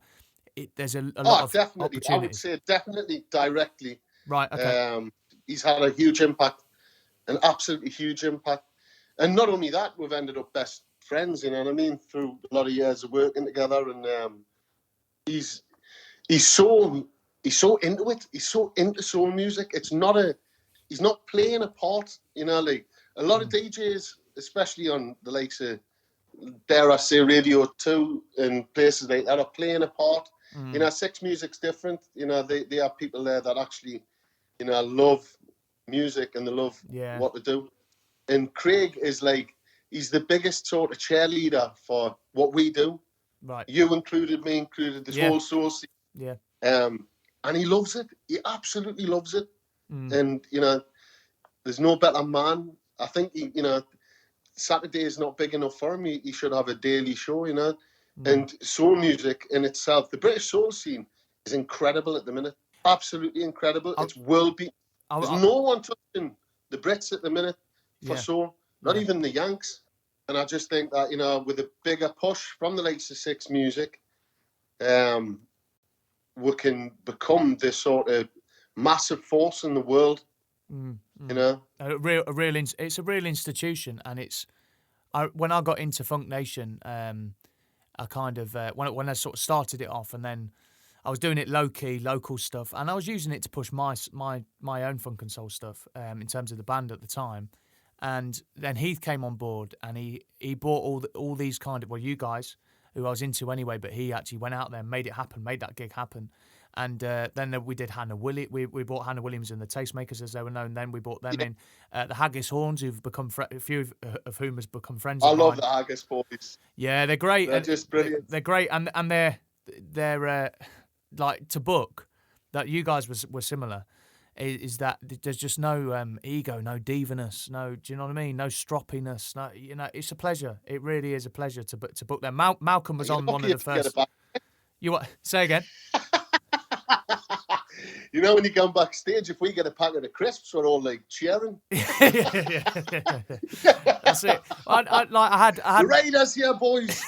there's a lot of definitely. opportunities. I would say definitely directly. Right. Okay. He's had a huge impact, an absolutely huge impact, and not only that, we've ended up best friends. You know what I mean? Through a lot of years of working together, and he's so into it. He's so into soul music. He's not playing a part. Like a lot of DJs, especially on the likes of, dare I say, Radio 2 and places like that, are playing a part. Six Music's different. They have people there that actually, love music and they love what they do. And Craig is like, he's the biggest sort of cheerleader for what we do. Right. You included, me included, this whole soul scene. Yeah. And he loves it. He absolutely loves it. And, there's no better man. I think, Saturday is not big enough for him. He should have a daily show, And soul music in itself, the British soul scene is incredible at the minute. Absolutely incredible. It's world beating. There's no one touching the Brits at the minute for soul, not even the Yanks. And I just think that, with a bigger push from the likes of Six Music, we can become this sort of massive force in the world. It's a real institution, and it's when I got into Funk Nation, I kind of when I sort of started it off, and then I was doing it low key, local stuff, and I was using it to push my own funk and soul stuff in terms of the band at the time. And then Heath came on board, and he brought all these kind of, well, you guys, who I was into anyway, but he actually went out there and made it happen, made that gig happen. And then we did Hannah Williams. We brought Hannah Williams and the Tastemakers, as they were known then. We brought them in. The Haggis Horns, who've become a few of whom has become friends. I of love mine. the Haggis boys. Yeah, they're great. They're just brilliant. They're great, and they're like, to book that you guys were similar. Is that there's just no ego, no divaness, no, do you know what I mean? No stroppiness, no, it's a pleasure. It really is a pleasure to book them. Malcolm was on one of the first. You what? Say again. You know, when you come backstage, if we get a packet of crisps, we're all like cheering. yeah. That's it. I had the Raiders here, boys.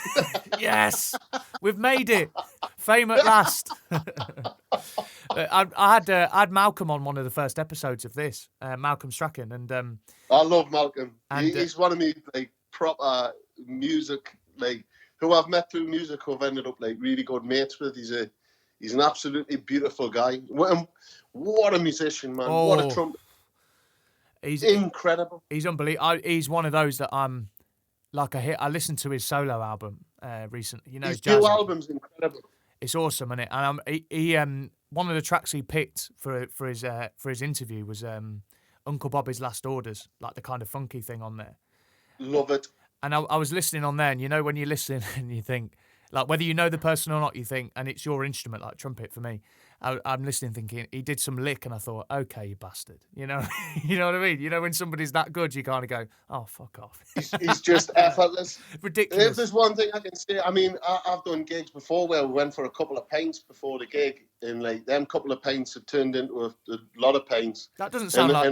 Yes, we've made it. Fame at last. I had Malcolm on one of the first episodes of this, Malcolm Strachan, and I love Malcolm. And, he's one of me like proper music, like who I've met through music, who I've ended up like really good mates with. He's an absolutely beautiful guy. What a musician, man! Oh, what a trumpet! He's incredible. He's unbelievable. He's one of those that I'm like I listened to his solo album recently. You know, his new album's incredible. It's awesome, isn't it? And he one of the tracks he picked for his interview was Uncle Bobby's Last Orders, like the kind of funky thing on there. Love it. And I was listening on there, and you know when you listen and you think, like, whether you know the person or not, you think, and it's your instrument, like trumpet for me. I'm listening thinking, he did some lick, and I thought, okay, you bastard. You know you know what I mean? You know, when somebody's that good, you kind of go, oh, fuck off. He's just effortless. Ridiculous. If there's one thing I can say, I mean, I've done gigs before where we went for a couple of pints before the gig, and like them couple of pints have turned into a lot of pints. That doesn't sound like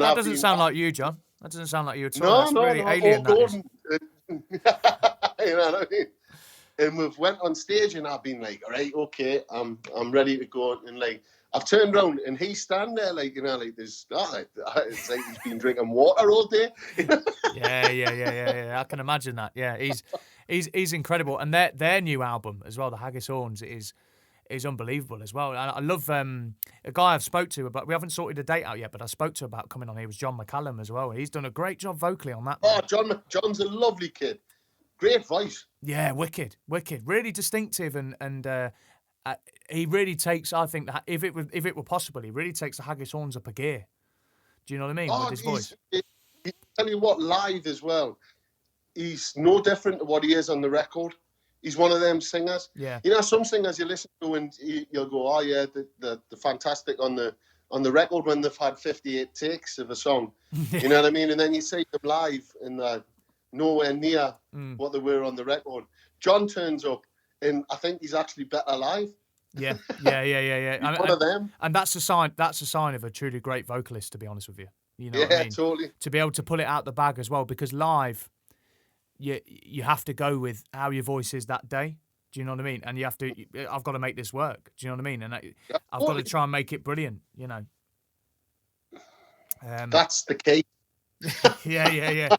you, John. That doesn't sound like you at all. No, That's really alien, that is. You know what I mean? And we've went on stage, and I've been like, all right, okay, I'm ready to go. And like, I've turned around, and he's standing there, like, you know, like this. It's like he's been drinking water all day. Yeah. I can imagine that. Yeah, he's incredible, and their new album as well, the Haggis Horns, is unbelievable as well. And I love a guy I've spoke to, but we haven't sorted a date out yet. But I spoke to about coming on here was John McCallum as well. He's done a great job vocally on that. Oh, John's a lovely kid. Great voice. Yeah, wicked, really distinctive, and he really takes. I think that if it were possible, he really takes the Haggis Horns up a gear. Do you know what I mean with his voice? Tell you what, live as well, he's no different to what he is on the record. He's one of them singers. Yeah. You know, some singers you listen to and you'll go, oh yeah, the fantastic on the record when they've had 58 takes of a song. You know what I mean? And then you see them live and they're nowhere near what they were on the record. John turns up and I think he's actually better live. Yeah. He's one of them. And that's a sign of a truly great vocalist, to be honest with you. You know yeah, what I mean? Totally. To be able to pull it out the bag as well, because live, you have to go with how your voice is that day. Do you know what I mean? And I've got to make this work. Do you know what I mean? And I've got to try and make it brilliant, you know. That's the key. Yeah.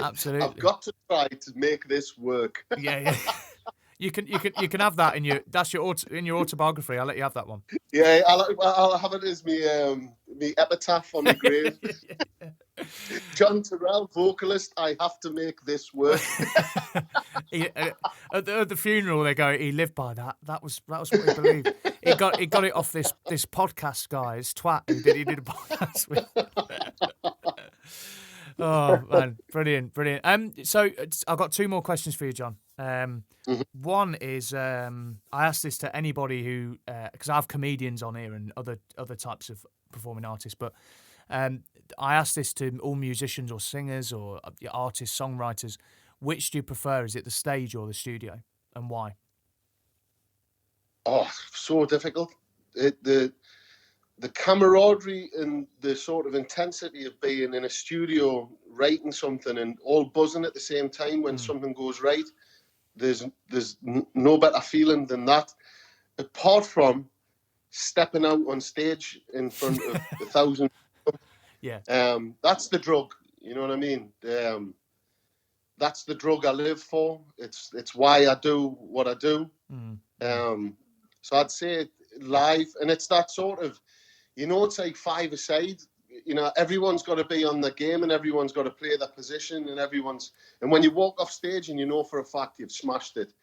Absolutely. I've got to try to make this work. Yeah. You can have that in your autobiography. I'll let you have that one. Yeah, I'll have it as me epitaph on the grave. John Turrell, vocalist. I have to make this work. At the funeral, they go, he lived by that. That was what he believed. He got it off this podcast guy, this twat who did a podcast with. Oh man, brilliant. So I've got two more questions for you, John. One is I asked this to anybody who, because I have comedians on here and other types of performing artists, but I asked this to all musicians or singers or artists, songwriters. Which do you prefer? Is it the stage or the studio, and why? Oh, so difficult. The camaraderie and the sort of intensity of being in a studio writing something and all buzzing at the same time when something goes right. There's no better feeling than that, apart from stepping out on stage in front of 1,000 people. Yeah. That's the drug. You know what I mean? that's the drug I live for. It's why I do what I do. So I'd say live, and it's that sort of, it's like five-a-side. Everyone's got to be on the game, and everyone's got to play their position, and when you walk off stage and you know for a fact you've smashed it,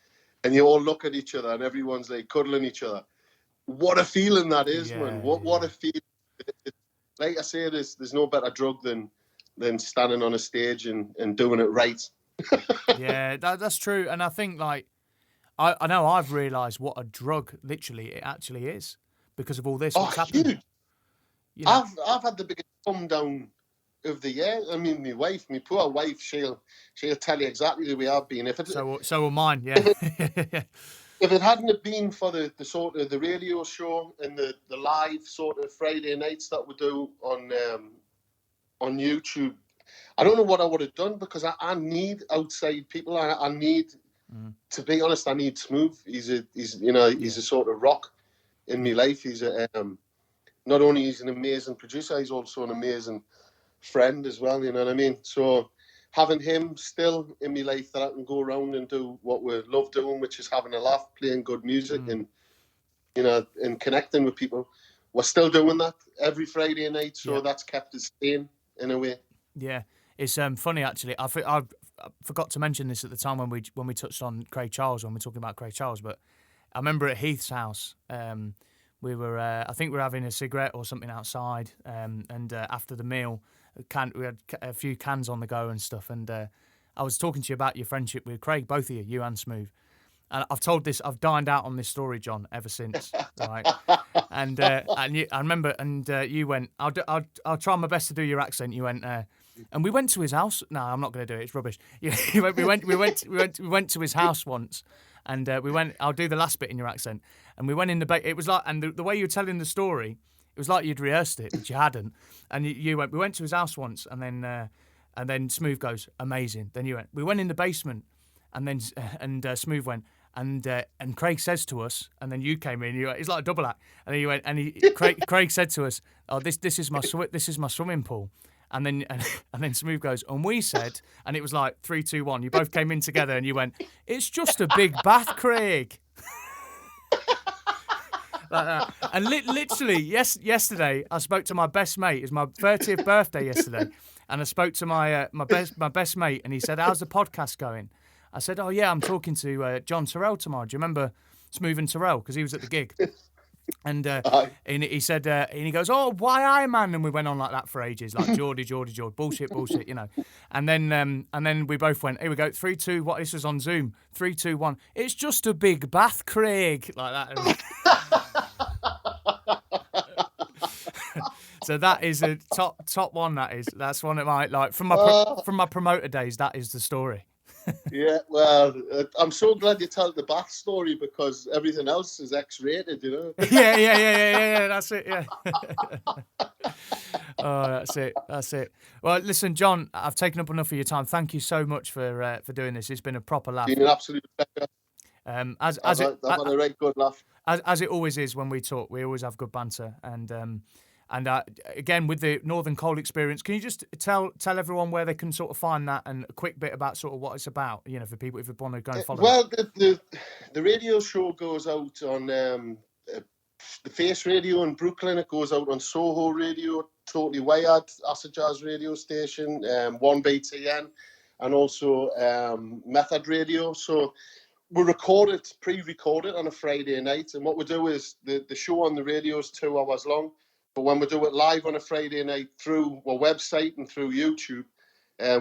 and you all look at each other and everyone's like cuddling each other. What a feeling that is, man! What a feeling! Like I say, there's no better drug than standing on a stage and doing it right. Yeah, that's true, and I think like I know I've realised what a drug literally it actually is because of all this. What's happened? Huge. I've had the biggest come down of the year. I mean, my poor wife, she'll tell you exactly who we have been. So will mine, yeah. If it hadn't have been for the sort of the radio show and the live sort of Friday nights that we do on YouTube, I don't know what I would have done, because I need outside people. I need, to be honest, I need Smoove. He's a sort of rock in my life. He's not only he's an amazing producer, he's also an amazing friend as well. You know what I mean? So having him still in my life that I can go around and do what we love doing, which is having a laugh, playing good music, and and connecting with people. We're still doing that every Friday night, so that's kept us sane in a way. Yeah, it's funny actually. I forgot to mention this at the time when we touched on Craig Charles, when we were talking about Craig Charles, but I remember at Heath's house, we were I think we were having a cigarette or something outside, and after the meal, we had a few cans on the go and stuff, and I was talking to you about your friendship with Craig, both of you and Smoove. And I've dined out on this story, John, ever since, right? And I remember, and you went, I'll try my best to do your accent. You went, and we went to his house. No, I'm not going to do it. It's rubbish. We went to his house once, and we went. I'll do the last bit in your accent. And we went in the. It was like, and the way you were telling the story, it was like you'd rehearsed it, but you hadn't. And you went. We went to his house once, and then Smoove goes, amazing. Then you went. We went in the basement, and then Smoove went. And Craig says to us, and then you came in. It's like a double act. And then you went, and Craig said to us, "Oh, this is my swimming pool." And then Smoove goes, and we said, and it was like 3, 2, 1. You both came in together, and you went, "It's just a big bath, Craig." Like that. And literally, yesterday I spoke to my best mate. It was my 30th birthday yesterday, and I spoke to my best mate, and he said, "How's the podcast going?" I said, "Oh yeah, I'm talking to John Turrell tomorrow. Do you remember Smoove and Turrell? Because he was at the gig." And he said, and he goes, "Oh, why I man?" And we went on like that for ages, like Geordie, bullshit, you know. And then we both went, "Here we go, 3, 2, what?" This was on Zoom. 3, 2, 1. It's just a big bath, Craig, like that. So that is a top one. That's one of my from my promoter days. That is the story. Yeah, well, I'm so glad you told the bath story, because everything else is X-rated, you know. Yeah. That's it. Yeah. Oh, that's it. Well, listen, John, I've taken up enough of your time. Thank you so much for doing this. It's been a proper laugh. It's been an absolute pleasure. I've had a right good laugh. As it always is when we talk, we always have good banter. And again, with the Northern Coal experience, can you just tell everyone where they can sort of find that, and a quick bit about sort of what it's about, you know, for people if they want to go and follow Well, the radio show goes out on the Face Radio in Brooklyn. It goes out on Soho Radio, Totally Wired, Acid Jazz radio station, 1BTN, and also Method Radio. So we pre-record it on a Friday night. And what we do is the show on the radio is 2 hours long. But when we do it live on a Friday night through our website and through YouTube,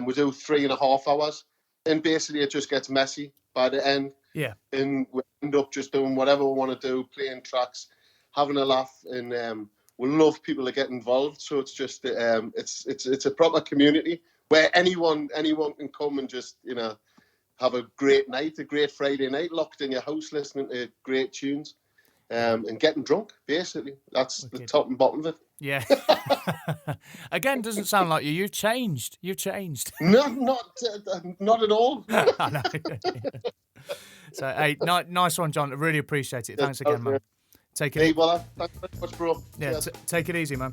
we do 3.5 hours. And basically it just gets messy by the end. Yeah. And we end up just doing whatever we want to do, playing tracks, having a laugh. And we love people to get involved. So it's just, it's a proper community where anyone can come and just, you know, have a great night, a great Friday night, locked in your house, listening to great tunes. And getting drunk, basically. That's wicked. The top and bottom of it. Yeah. Again, doesn't sound like you. You've changed. No, not at all. I know. So, hey, nice one, John. I really appreciate it. Thanks again, man. Take it. Hey, well, thanks very much, bro. Yeah, take it easy, man.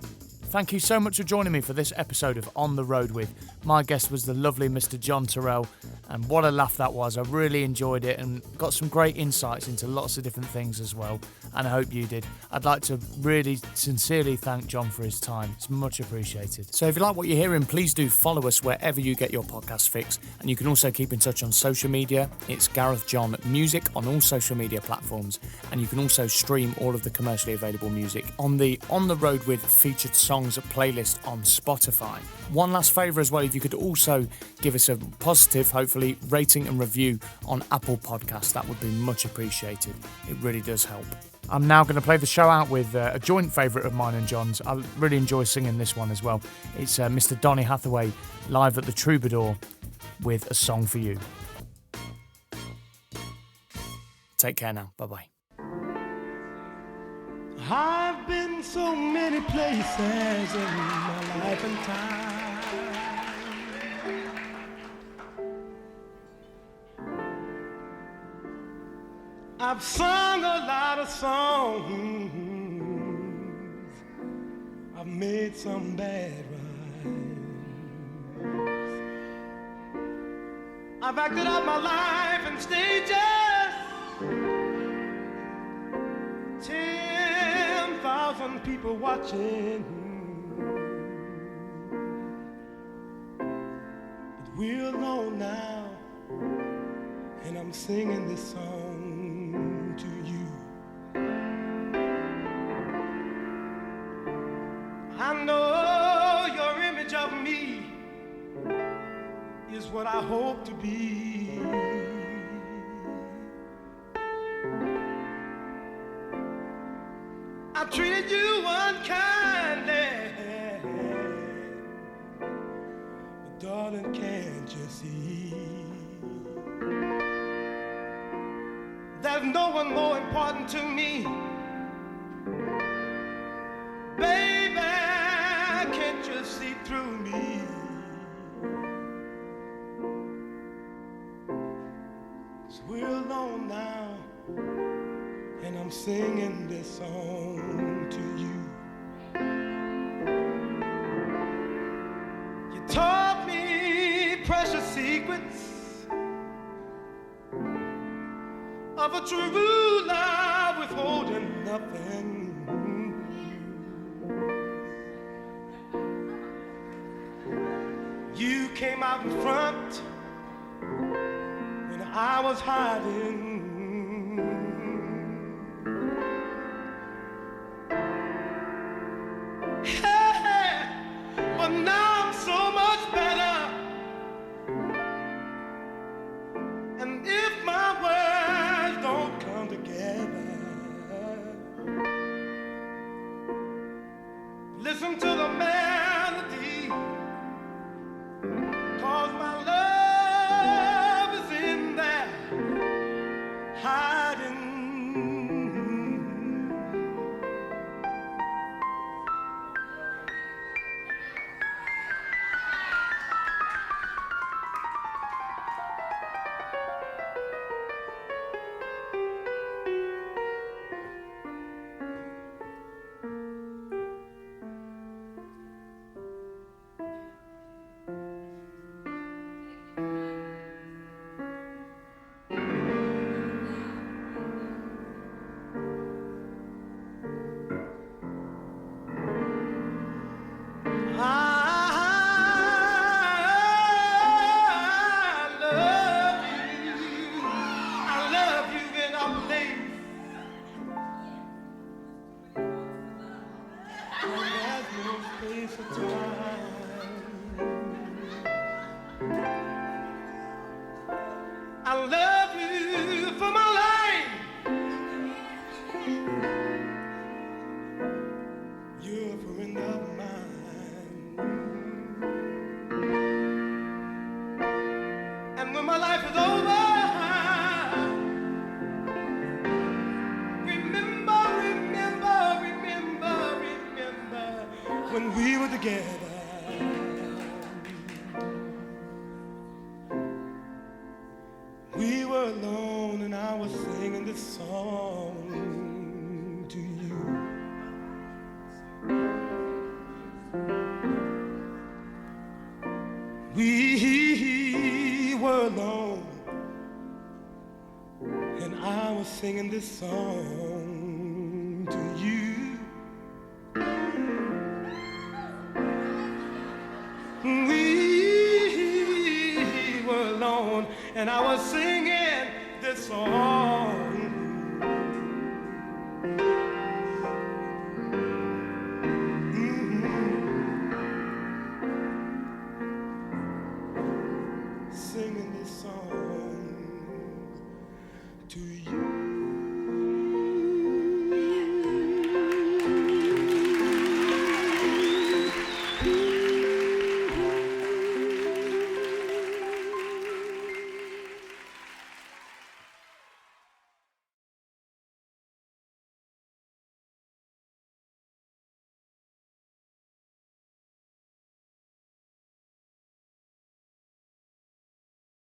Thank you so much for joining me for this episode of On the Road With. My guest was the lovely Mr. John Turrell, and what a laugh that was. I really enjoyed it and got some great insights into lots of different things as well, and I hope you did. I'd like to really sincerely thank John for his time. It's much appreciated. So if you like what you're hearing, please do follow us wherever you get your podcast fix, and you can also keep in touch on social media. It's Gareth John Music on all social media platforms, and you can also stream all of the commercially available music on the On the Road With featured songs playlist on Spotify. One last favour as well, if you could also give us a positive, hopefully, rating and review on Apple Podcasts, that would be much appreciated. It really does help. I'm now going to play the show out with a joint favourite of mine and John's. I really enjoy singing this one as well. It's Mr. Donny Hathaway live at the Troubadour with A Song for You. Take care now. Bye-bye. I've been so many places in my life and time. I've sung a lot of songs. I've made some bad rhymes. I've acted out my life in stages. 10,000 people watching, but we're alone now, and I'm singing this song to you. I know your image of me is what I hope to be. I treated you unkindly, but darling, can't you see? There's no one more important to me. Baby, can't you see through me? 'Cause we're alone now, and I'm singing this song to you. You taught me precious secrets of a true love withholding nothing. You came out in front when I was hiding. But now I'm so much better. And if my words don't come together, listen to the melody, 'cause my love is in there hiding. I love you for my life. You're a friend of mine. And when my life is over, remember when we were together. We were alone and I was singing this song to you. We were alone, and I was singing this song to you. We were alone, and I was singing this song